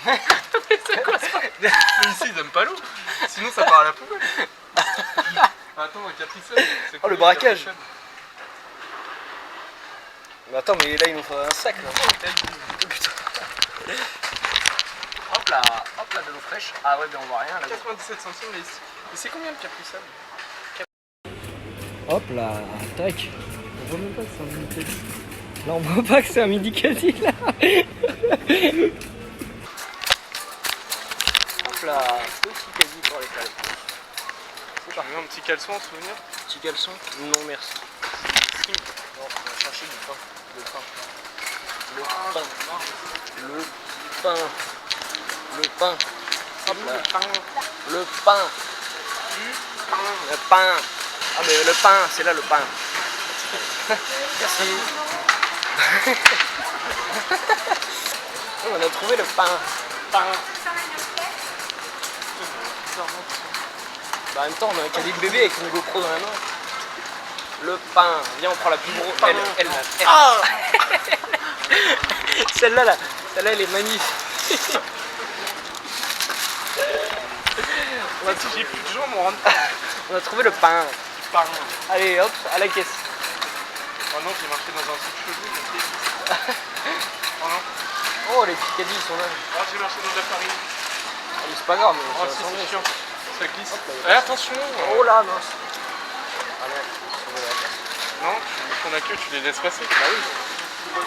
Speaker 4: Mais ici ils aiment pas l'eau. Sinon ça part à la poubelle. Attends, un Capri Sun. C'est
Speaker 2: Oh,
Speaker 4: quoi,
Speaker 2: le braquage.
Speaker 4: Capri Sun?
Speaker 2: Mais attends, mais là il nous faut un sac là. Oh, putain. Hop là, de l'eau fraîche. Ah ouais, ben on voit rien là.
Speaker 4: 97 centimes mais ici. Mais c'est combien le Capri Sun?
Speaker 2: Hop là, tac. On voit même pas que c'est un mini caddie. Là on voit pas que c'est un mini caddie là. Hop là, petit caddie pour les cales.
Speaker 4: Tu veux un petit caleçon en souvenir?
Speaker 2: Petit caleçon? Non merci. Non, on va chercher du pain. Le pain. Le pain. Le pain. Hop là. Le pain. Le pain. Ah mais le pain, c'est là le pain. Merci. On a trouvé le pain.
Speaker 4: Pain.
Speaker 2: Bah, en même temps, on a un caddie de bébé avec une GoPro dans la main. Le pain. Viens, on prend la plus grosse. Elle.
Speaker 4: Ah.
Speaker 2: Celle-là, là. Celle-là, elle est magnifique.
Speaker 4: Si j'ai plus de jambes, on rentre pas.
Speaker 2: On a trouvé le pain.
Speaker 4: Pain.
Speaker 2: Allez, hop, à la caisse.
Speaker 4: Oh non, j'ai marché dans un truc chelou, mais c'est. Oh non.
Speaker 2: Oh, les petits caddies, ils sont là.
Speaker 4: Oh, j'ai marché dans de la farine.
Speaker 2: Ah, mais c'est pas grave. Mais
Speaker 4: Oh,
Speaker 2: ça
Speaker 4: si,
Speaker 2: va
Speaker 4: c'est
Speaker 2: s'enlever.
Speaker 4: chiant. Ça glisse.
Speaker 2: Hop là,
Speaker 4: Eh, attention.
Speaker 2: Oh là, mince. Allez,
Speaker 4: Non, ton accueil, tu les laisses passer.
Speaker 2: bah oui. Oh,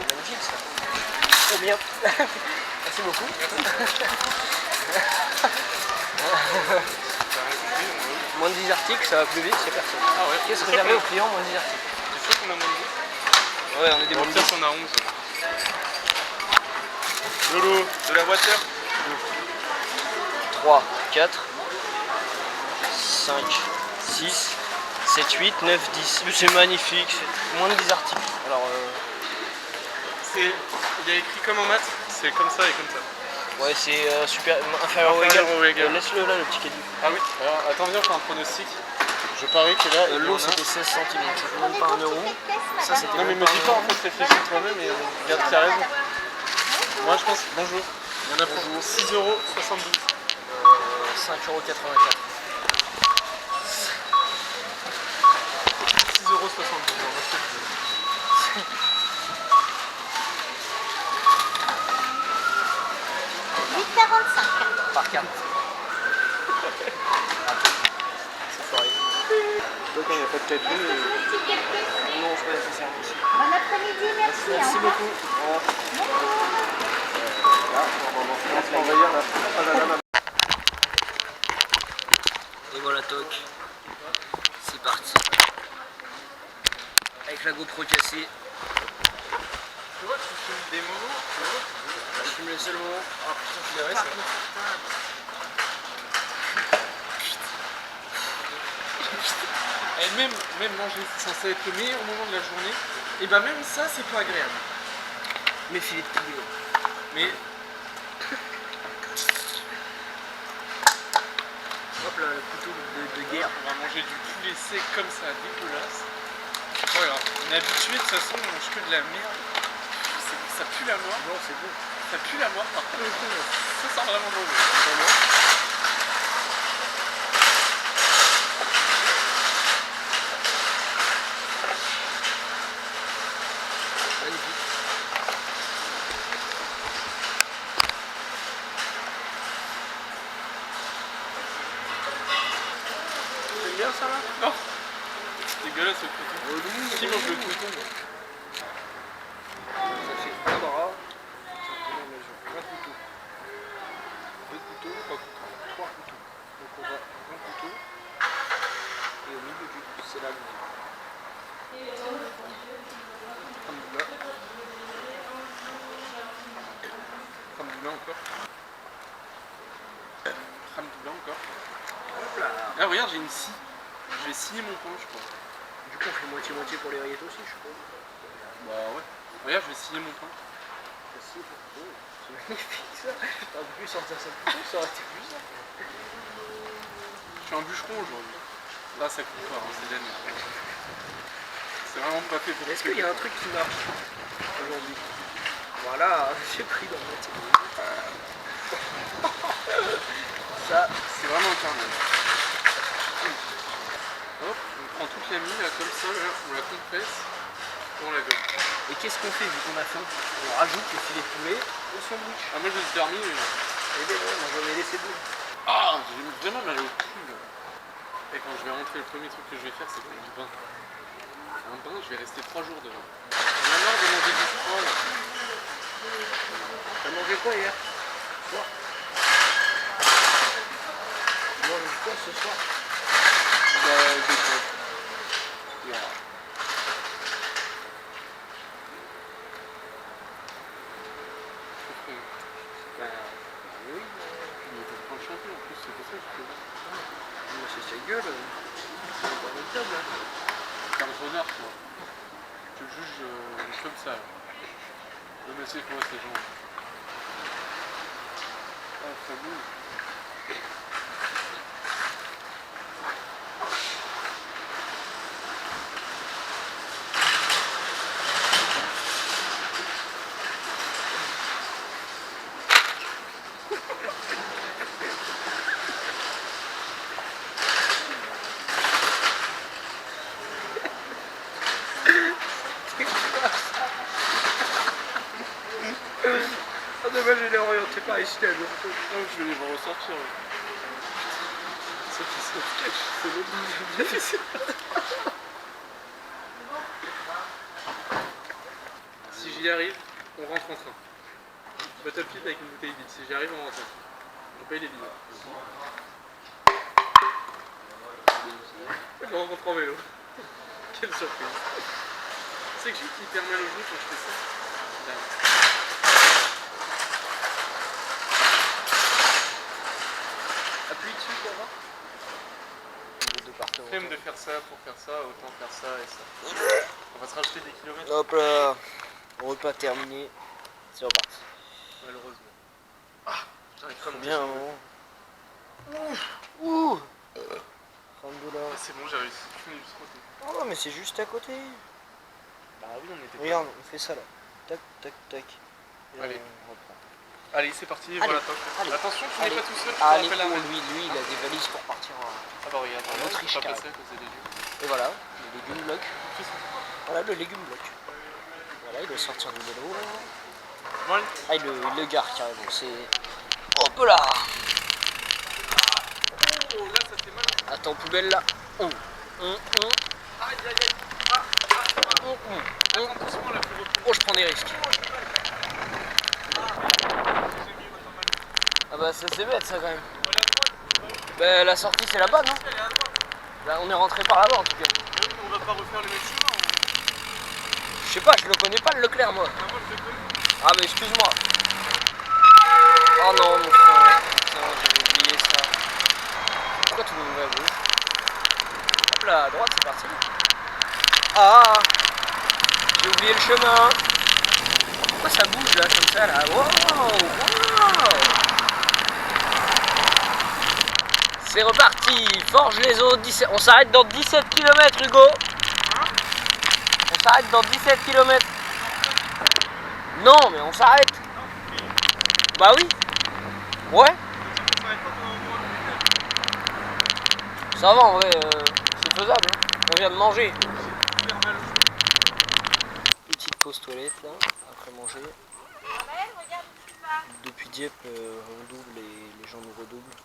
Speaker 2: magnifique ça. Oh bien. Merci beaucoup. Moins de 10 articles, ça va plus vite, c'est personne.
Speaker 4: Ah ouais.
Speaker 2: Qu'est-ce
Speaker 4: C'est
Speaker 2: réservé
Speaker 4: sûr
Speaker 2: aux clients, moins de 10 articles?
Speaker 4: C'est sûr qu'on a moins de 10.
Speaker 2: Ouais, on est des
Speaker 4: Bon,
Speaker 2: bons
Speaker 4: pire, si on a 11. Lolo, de la water.
Speaker 2: 3, 4, 5, 6, 7, 8, 9, 10. C'est magnifique, c'est moins de 10 articles. Alors,
Speaker 4: Il y a écrit comme en maths, c'est comme ça et comme ça.
Speaker 2: Ouais, c'est super inférieur ou égal.
Speaker 4: Inférieur ou égal.
Speaker 2: Laisse-le là, le petit caddie.
Speaker 4: Ah oui. Alors, attends, viens, on fait un pronostic. Je parie que là,
Speaker 2: L'eau c'était 16 cm, c'était même pas 1 euro. Ça c'était
Speaker 4: Non mais
Speaker 2: même
Speaker 4: me
Speaker 2: pas
Speaker 4: dis
Speaker 2: 1
Speaker 4: pas
Speaker 2: euro.
Speaker 4: en fait, réfléchis toi-même et regarde qui a raison. Moi je pense, bonjour, il y en a pour 6,72 €.
Speaker 2: 5,84 €.
Speaker 4: 6,72 €, moi je te le dis.
Speaker 2: Par carte. C'est foiré.
Speaker 4: Donc quand il n'y a pas de café,
Speaker 2: Non, c'est pas nécessaire aussi.
Speaker 5: Bon après-midi, merci.
Speaker 2: Merci beaucoup.
Speaker 4: on va envahir là. Ah là là là.
Speaker 2: Et voilà Toc. C'est parti. Avec la GoPro cassée.
Speaker 4: Tu vois, tu filmes des moments, tu vois.
Speaker 2: Je filme le seul moment. Ah putain, je suis
Speaker 4: Ouais, et même manger, c'est censé être le meilleur moment de la journée, et bah même ça, c'est pas agréable.
Speaker 2: mes filets de poulet.
Speaker 4: Mais
Speaker 2: Hop là, le couteau de guerre.
Speaker 4: on va manger du poulet sec comme ça, dégueulasse. Voilà, on est habitué, de toute façon, on mange que de la merde. Ça pue la mort.
Speaker 2: Non, c'est bon.
Speaker 4: Ça pue la mort par contre. Ça sent vraiment mauvais.
Speaker 2: Magnifique. T'aimes bien ça là?
Speaker 4: Non, c'est dégueulasse le couteau. Qui mange le couteau?
Speaker 2: Ça fait un bras. Simplement mesure. Un couteau.
Speaker 4: Deux couteaux, trois couteaux.
Speaker 2: Trois couteaux. Donc on va un couteau. Et au milieu du c'est là le milieu.
Speaker 4: Alhamdoulilah. Alhamdoulilah encore. Alhamdoulilah encore.
Speaker 2: Hop là.
Speaker 4: Ah regarde, j'ai une scie. Je vais scier mon pain, je crois.
Speaker 2: Du coup on fait moitié-moitié pour les rillettes aussi, je suppose.
Speaker 4: Bah ouais. Regarde, je vais scier mon pain.
Speaker 2: Merci pour oh, c'est magnifique ça. T'aurais pu sortir ça plus tôt, ça aurait été plus simple.
Speaker 4: Je suis un bûcheron aujourd'hui. Là, ça coupe pas, hein, c'est de la merde. C'est vraiment pas fait pour
Speaker 2: Est-ce qu'il y a un truc qui marche aujourd'hui? Voilà, j'ai pris dans mon télé. Ça,
Speaker 4: C'est vraiment un carnage. Hop, on prend toute la mie là, comme ça, là, on la compresse, et on la gomme.
Speaker 2: et qu'est-ce qu'on fait vu qu'on a faim? On rajoute les filets de poulet au sandwich.
Speaker 4: Ah, moi je me suis dormi, mais...
Speaker 2: Et bien ouais, moi j'en ai laissé deux.
Speaker 4: Ah, j'ai vraiment mal au cul là. Et quand je vais rentrer, le premier truc que je vais faire, c'est prendre du bain. Un bain, je vais rester 3 jours devant. On a marre de manger du froid là.
Speaker 2: T'as mangé quoi hier? Soir? Tu manges quoi ce soir?
Speaker 4: Des potes.
Speaker 2: Hier. Ben oui,
Speaker 4: Il était en train de chanter en plus, c'est pour ça que je fais ça.
Speaker 2: mais c'est sa gueule. C'est pas notre table hein.
Speaker 4: C'est un renard quoi. Je juge comme ça. Le monsieur pour ces gens. Ah, ça bouge.
Speaker 2: Ah dommage, je l'ai orienté par ici là.
Speaker 4: Je vais les voir ressortir. Ceux qui se cachent, c'est l'autre. Si j'y arrive, on rentre en train. Battlefield avec une bouteille vide. Si j'y arrive, on rentre en train. Je paye les billets. On rentre en vélo. Quelle surprise. Tu sais que j'ai hyper mal au genou quand je fais ça. Là.
Speaker 2: Appuie dessus pour voir.
Speaker 4: Flemme de faire ça pour faire ça, autant faire ça et ça. On va se rajouter des kilomètres.
Speaker 2: Hop là, repas terminé, c'est reparti.
Speaker 4: Malheureusement. Ah, Trop
Speaker 2: bien, hein. Ouh. Alhamdoulilah.
Speaker 4: C'est bon, j'ai réussi. Je venais juste côté.
Speaker 2: Oh, mais c'est juste à côté.
Speaker 4: Bah oui, on était.
Speaker 2: Regarde, on fait ça là. Tac, tac, tac. Et
Speaker 4: Allez.
Speaker 2: on reprend.
Speaker 4: Allez, c'est parti,
Speaker 2: Allez,
Speaker 4: voilà, top.
Speaker 2: allez.
Speaker 4: Attention, tu n'es
Speaker 2: Allez.
Speaker 4: pas tout seul, tu te
Speaker 2: Allez,
Speaker 4: rappelles la main.
Speaker 2: lui, il a des valises pour partir en...
Speaker 4: Ah bah regarde,
Speaker 2: En
Speaker 4: là,
Speaker 2: Autriche,
Speaker 4: je peux pas
Speaker 2: carrément.
Speaker 4: passer à cause des légumes.
Speaker 2: Et voilà, le légume bloc. Voilà, le légume bloc. Voilà, il doit sortir du vélo.
Speaker 4: Bon, allez.
Speaker 2: Ah, il le gare carrément, c'est... Hop là.
Speaker 4: Oh, là, ça fait mal.
Speaker 2: Attends, poubelle là.
Speaker 4: Aïe, aïe, aïe. Attends, doucement, là, pour reprendre.
Speaker 2: Oh, je prends des risques. Ah bah ça c'est bête ça quand même. Bah la sortie c'est là-bas non? Là on est rentré par là-bas en tout cas.
Speaker 4: Oui, mais on va pas refaire le même chemin.
Speaker 2: Je sais pas, je le connais pas le Leclerc moi.
Speaker 4: Ah, moi, je le connais.
Speaker 2: Ah mais excuse-moi. Oh non mon frère. Putain j'avais oublié ça. Pourquoi tout le monde va à gauche? Hop là à droite c'est parti. Ah, j'ai oublié le chemin. Pourquoi ça bouge là comme ça là? Wow, wow. C'est reparti, forge les eaux, 17... On s'arrête dans 17 km Hugo. On s'arrête dans 17 km. Non mais on s'arrête. Bah oui. Ouais. Ça va en vrai, c'est faisable. Hein. On vient de manger. Petite pause toilette là, après manger. Depuis Dieppe, on double et les gens nous redoublent.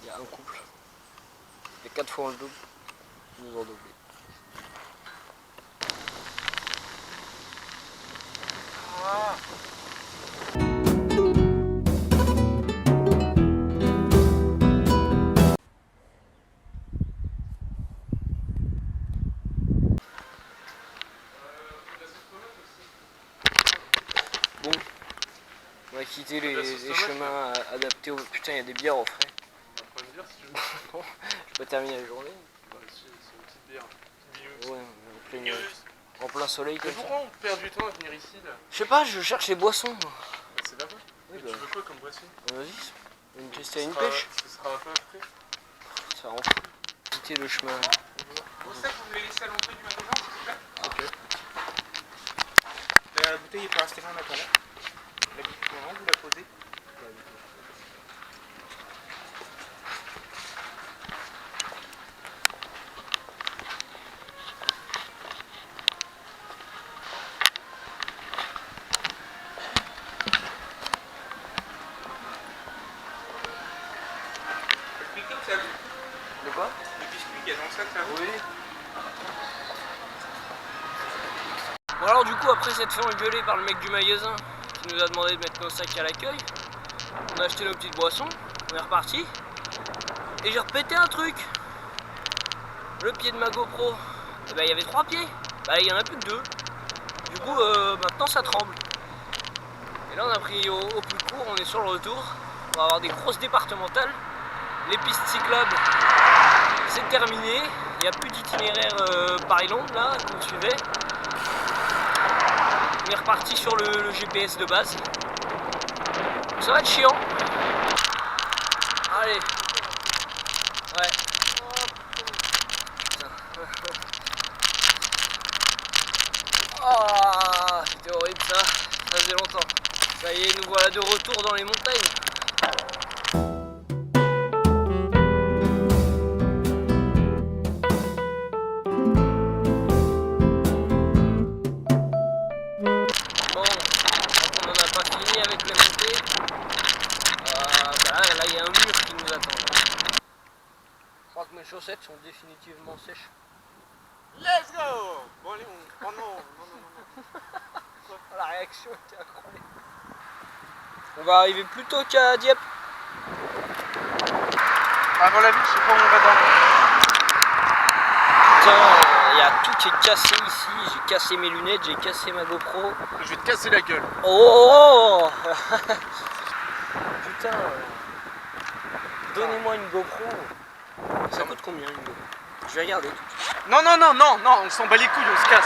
Speaker 2: Il y a un couple. Et 4 fois on le double. Ils nous ont doublé. Bon, on va quitter les chemins adaptés au... Putain, il y a des bières au frais.
Speaker 4: On va pas me dire si tu veux.
Speaker 2: Bon, je peux terminer la journée.
Speaker 4: Bah, c'est une petite bière. Petite
Speaker 2: Ouais, en plein soleil
Speaker 4: Mais
Speaker 2: comme ça.
Speaker 4: pourquoi on perd du temps à venir ici là?
Speaker 2: Je sais pas, je cherche les boissons. Moi.
Speaker 4: Bah, c'est là-bas.
Speaker 2: Oui,
Speaker 4: Et
Speaker 2: bah,
Speaker 4: tu veux quoi comme boisson?
Speaker 2: vas-y, une piste à une
Speaker 4: Ce sera-
Speaker 2: pêche.
Speaker 4: Ce sera un peu après.
Speaker 2: Ça rend fou. Quitter le chemin.
Speaker 4: Au sac, vous voulez laisser à l'entrée du magasin, s'il vous plaît?
Speaker 2: Ok.
Speaker 3: La bouteille est pour rester là, maintenant. La bouteille, vous la posez. Le pique-nique, ça vous?
Speaker 2: De quoi?
Speaker 3: Le biscuit qu'il y a dans le sac, ça vous?
Speaker 2: Oui. Bon alors du coup après s'être fait engueuler par le mec du magasin qui nous a demandé de mettre nos sacs à l'accueil, on a acheté nos petites boissons, on est reparti et j'ai repété un truc. Le pied de ma GoPro, eh ben, il y avait 3 pieds, bah il y en a plus que 2. Du coup maintenant ça tremble. Et là on a pris au plus court, on est sur le retour, on va avoir des grosses départementales. Les pistes cyclables c'est terminé, il n'y a plus d'itinéraire Paris-Londres là qu'on suivait. On est reparti sur le GPS de base. Ça va être chiant. Allez. Ouais. Ah, c'était horrible ça. Ça faisait longtemps. Ça y est, nous voilà de retour dans les montagnes. Bon, donc on n'en a pas fini avec les montées. Là, il y a un mur qui nous attend. Je crois que mes chaussettes sont définitivement sèches.
Speaker 3: Let's go! Bon, allez, on... Oh non, non.
Speaker 2: La réaction était incroyable. On va arriver plus tôt qu'à Dieppe.
Speaker 3: Avant la ville, je sais pas où on va dormir.
Speaker 2: Putain, il y a tout qui est cassé ici. J'ai cassé mes lunettes, j'ai cassé ma GoPro.
Speaker 4: Je vais te casser la gueule.
Speaker 2: Oh putain. Donnez-moi une GoPro. Ça coûte combien une GoPro? Je vais regarder tout de suite.
Speaker 4: Non, on s'en bat les couilles, on se casse.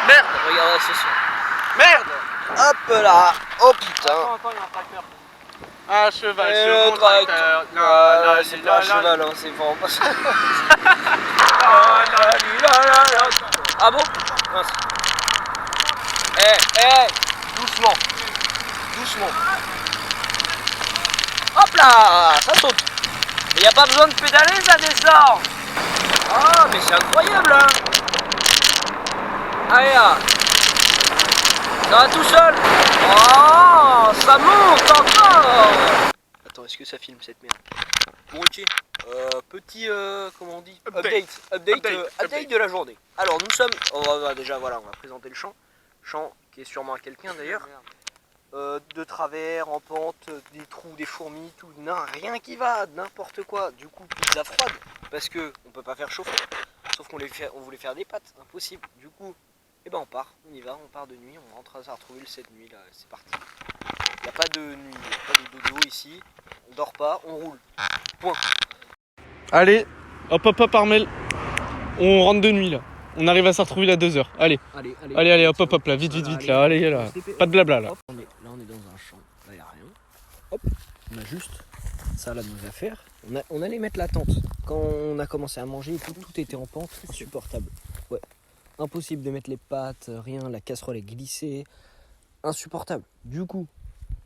Speaker 4: Merde,
Speaker 2: Regardez ce soir.
Speaker 4: merde.
Speaker 2: Hop là. Oh putain.
Speaker 4: Attends, il y a un tracteur. Un cheval,
Speaker 2: Et
Speaker 4: sur
Speaker 2: le
Speaker 4: mon tracteur.
Speaker 2: tracteur. C'est pas un cheval, hein, c'est vraiment pas ça. Ah bon? Mince. Doucement. Doucement. Hop là, ça saute. Mais y a pas besoin de pédaler, ça descend. Ah, mais c'est incroyable, hein. Allez là. Ça va tout seul. Oh, ça monte encore. Attends, est-ce que ça filme cette merde? Bon, ok. Petit, comment on dit? Update de la journée. Alors, nous sommes... déjà, voilà, on va présenter le champ. Champ qui est sûrement à quelqu'un, d'ailleurs. De travers, en pente, des trous, des fourmis, tout, non, rien qui va, n'importe quoi. Du coup, pizza froide, parce que on peut pas faire chauffer. Sauf qu'on voulait faire des pâtes, impossible. Du coup, eh ben on part, on y va, on part de nuit, on rentre à Sartrouville cette nuit là, c'est parti. Il n'y a pas de nuit, il n'y a pas de dodo ici, on dort pas, on roule. Point.
Speaker 4: Allez, hop, Armel. On rentre de nuit là. On arrive à Sartrouville à 2h. Allez, hop, là, vite, là. Allez, là. Pas de blabla là.
Speaker 2: Hop, on est dans un champ, là il n'y a rien. Hop, on a juste ça là de nos affaires. On allait mettre la tente. Quand on a commencé à manger, tout était en pente, insupportable. Ouais, impossible de mettre les pattes, rien, la casserole est glissée. Insupportable. Du coup,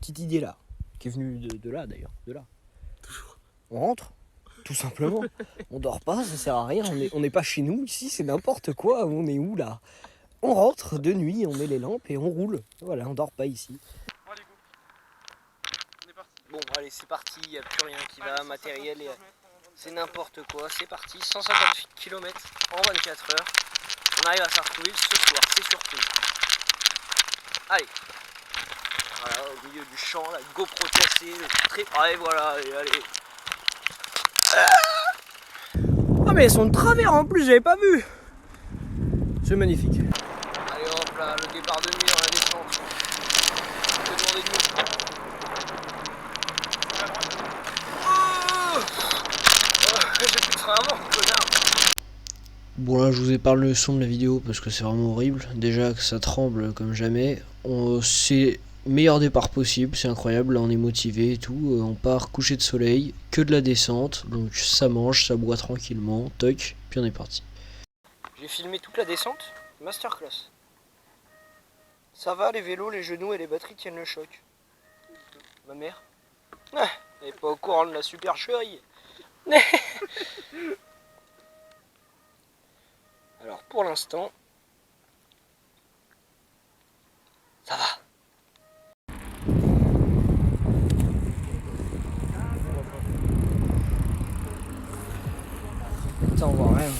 Speaker 2: petite idée là, qui est venue de là d'ailleurs, de là. Toujours. On rentre, tout simplement. On dort pas, ça sert à rien. On n'est pas chez nous ici, c'est n'importe quoi. On est où là? On rentre de nuit, on met les lampes et on roule. Voilà, on dort pas ici.
Speaker 4: Bon, allez, go. On est parti.
Speaker 2: Bon, allez, c'est parti, il n'y a plus rien qui va, matériel, c'est n'importe quoi, c'est parti. 158 km en 24 heures. On arrive à Sartrouville ce soir, c'est surprise. Allez. Voilà, au milieu du champ, la GoPro cassée, le trip. Allez, voilà, allez. Ah, mais elles sont de travers en plus, j'avais pas vu. C'est magnifique. Allez, hop là, le départ de nuit dans la descente. Que demander de nous? J'ai plus de frein avant, connard.
Speaker 1: Bon là je vous épargne le son de la vidéo parce que c'est vraiment horrible. Déjà que ça tremble comme jamais. C'est meilleur départ possible, c'est incroyable, là on est motivé et tout. On part coucher de soleil, que de la descente, donc ça mange, ça boit tranquillement, toc, puis on est parti.
Speaker 2: J'ai filmé toute la descente, masterclass. Ça va, les vélos, les genoux et les batteries tiennent le choc. Ma mère, elle n'est pas au courant de la supercherie. Alors pour l'instant, ça va. Putain, on voit rien.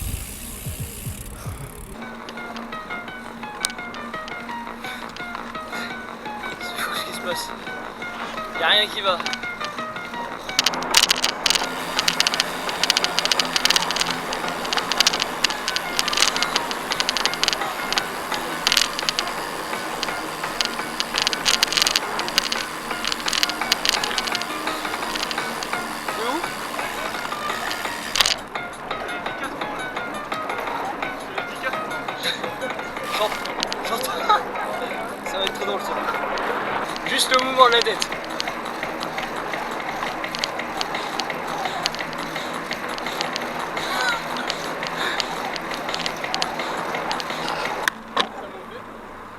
Speaker 2: C'est fou ce qui se passe. Y'a rien qui va. Ça va être trop drôle ça. Juste le mouvement de la tête.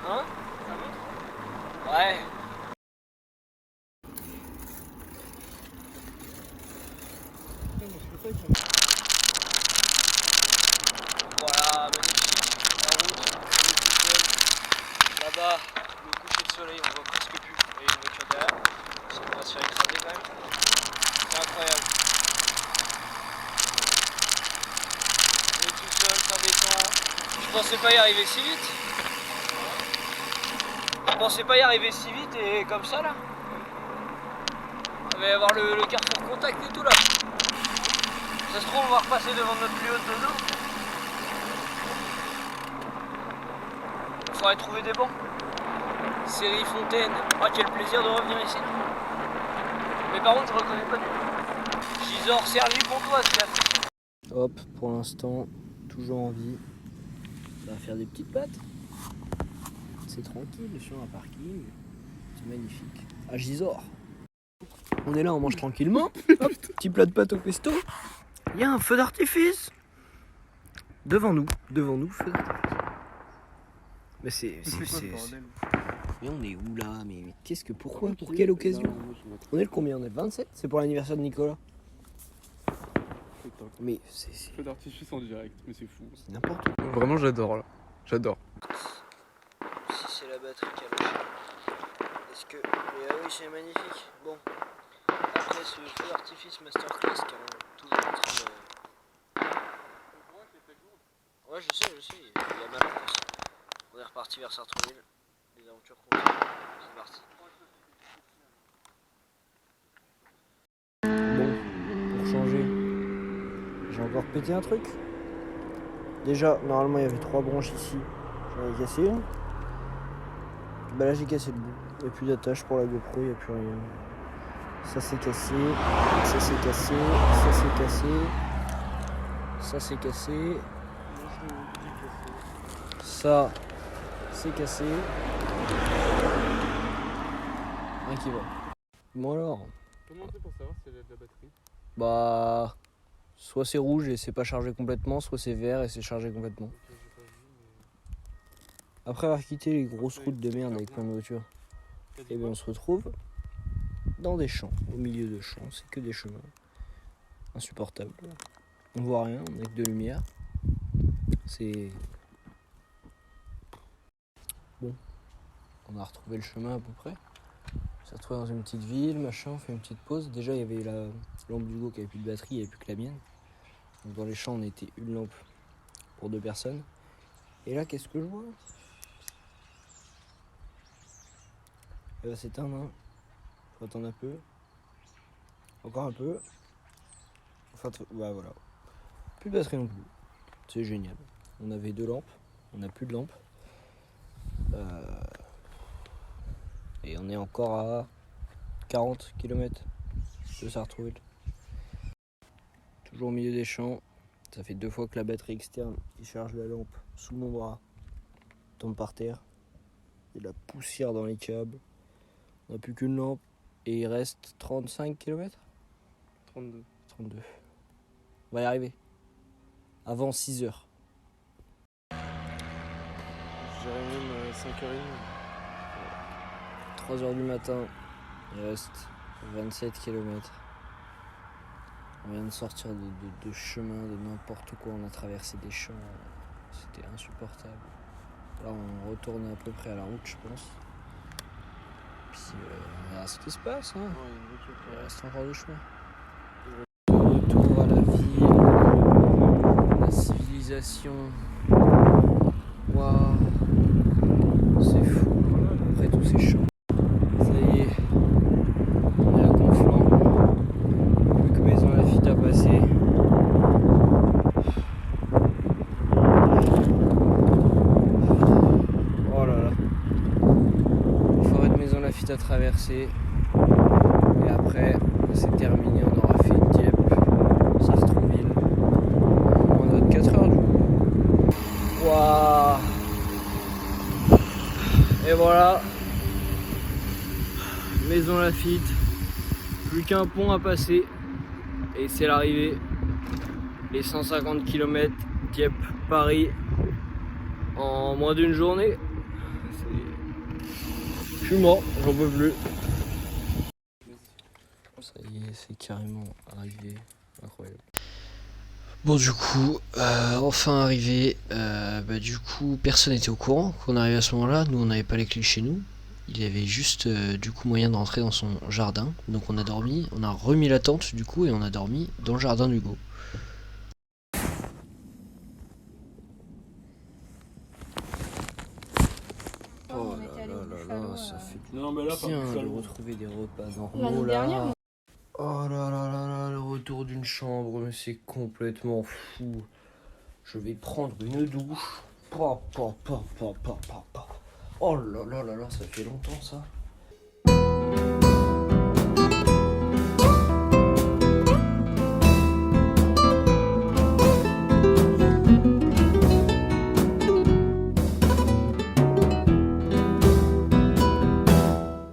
Speaker 2: Hein? Ouais. Voilà, magnifique. La route, là-bas, le coucher de soleil, on voit presque plus. Il y a une voiture derrière, ça va se faire écraser quand même. C'est incroyable. On est tout seul, ça descend. Je pensais pas y arriver si vite. Je pensais pas y arriver si vite et comme ça là. On va y avoir le carrefour contact et tout là. Ça se trouve, on va repasser devant notre plus haute dodo. Il faudrait trouver des bancs. Série Fontaine. Ah, quel plaisir de revenir ici. Mais par contre, je reconnais pas du tout. Gisors, servi pour toi, ce gars. Hop, pour l'instant, toujours en vie. Ça va faire des petites pattes. C'est tranquille sur un parking. C'est magnifique. À Gisors. On est là, on mange tranquillement. Hop, petit plat de pâte au pesto. Il y a un feu d'artifice. Devant nous, feu d'artifice. Mais c'est. Mais on est où là? Mais qu'est-ce que. Pourquoi? Pour quelle occasion? On est le combien? On est le 27? C'est pour l'anniversaire de Nicolas. Mais c'est.
Speaker 6: Feu d'artifice en direct, mais c'est fou.
Speaker 2: C'est n'importe quoi.
Speaker 6: Vraiment, j'adore là. J'adore.
Speaker 2: Si c'est la batterie qui a lâché. Est-ce que. Mais ah oui, c'est magnifique. Bon. Après ce feu d'artifice masterclass qui a tout en train de. Ouais, je sais, il y a mal en France. On est reparti vers Sartreville. Les aventures continuent. C'est parti. Bon, pour changer, j'ai encore pété un truc. Déjà, normalement, il y avait 3 branches ici. J'en ai cassé une. Bah là, j'ai cassé le bout. Il n'y a plus d'attache pour la GoPro, il n'y a plus rien. Ça c'est cassé, ça c'est cassé, ça c'est cassé, ça c'est cassé, ça c'est cassé. Un qui va. Bon alors.
Speaker 6: Comment on fait pour savoir si elle a de la batterie?
Speaker 2: Bah. Soit c'est rouge et c'est pas chargé complètement, soit c'est vert et c'est chargé complètement. Après avoir quitté les grosses routes de merde avec plein de voitures, et bien on se retrouve dans des champs, au milieu de champs, c'est que des chemins. Insupportable. On voit rien, on n'a que de lumière. C'est. Bon. On a retrouvé le chemin à peu près. On s'est retrouvé dans une petite ville, machin, on fait une petite pause. Déjà il y avait la lampe d'Hugo qui avait plus de batterie, il n'y avait plus que la mienne. Donc dans les champs on était une lampe pour 2 personnes. Et là qu'est-ce que je vois? Elle va s'éteindre, hein. Faut attendre un peu. Encore un peu. Enfin, bah voilà. Plus de batterie non plus. C'est génial. On avait 2 lampes. On n'a plus de lampes. Et on est encore à 40 km de Sartrouville. Toujours au milieu des champs. Ça fait 2 fois que la batterie externe qui charge la lampe sous mon bras tombe par terre. Il y a de la poussière dans les câbles. On n'a plus qu'une lampe. Et il reste 35 km
Speaker 6: 32.
Speaker 2: 32. On va y arriver. Avant 6 heures.
Speaker 6: Je dirais même 5h30.
Speaker 2: 3 heures du matin. Il reste 27 km. On vient de sortir de chemin, de n'importe quoi. On a traversé des champs. C'était insupportable. Là, on retourne à peu près à la route, je pense. Puis, on verra ce qui se passe. Hein. Il reste encore du chemin. Retour à la ville, la civilisation. Waouh, c'est fou. Après tous ces champs. Ça y est, on est à Conflans. Plus que Maison Lafitte à passer. Oh là là. Forêt de Maison Lafitte à traverser. Et après, c'est terminé. On aura fait Dieppe, Sartrouville. On a 4 heures du coup. Waouh. Et voilà. Maison Lafitte. Plus qu'un pont à passer. Et c'est l'arrivée. Les 150 km Dieppe, Paris. En moins d'une journée. Je suis mort, j'en peux plus. Ça y est, c'est carrément arrivé. Incroyable.
Speaker 1: Bon du coup, enfin arrivé, du coup personne n'était au courant qu'on arrivait à ce moment là, nous on n'avait pas les clés chez nous, il y avait juste du coup moyen de rentrer dans son jardin, donc on a dormi, on a remis la tente du coup et on a dormi dans le jardin d'Hugo.
Speaker 2: Oh là là là là, ça fait
Speaker 6: Non, mais là,
Speaker 2: bien
Speaker 6: pas
Speaker 2: de retrouver des repas normaux
Speaker 5: L'année
Speaker 2: là.
Speaker 5: dernière.
Speaker 2: Oh là là là là, le retour d'une chambre, mais c'est complètement fou. Je vais prendre une douche. Pa, pa, pa, pa, pa, pa, pa. Oh là là là là, ça fait longtemps ça.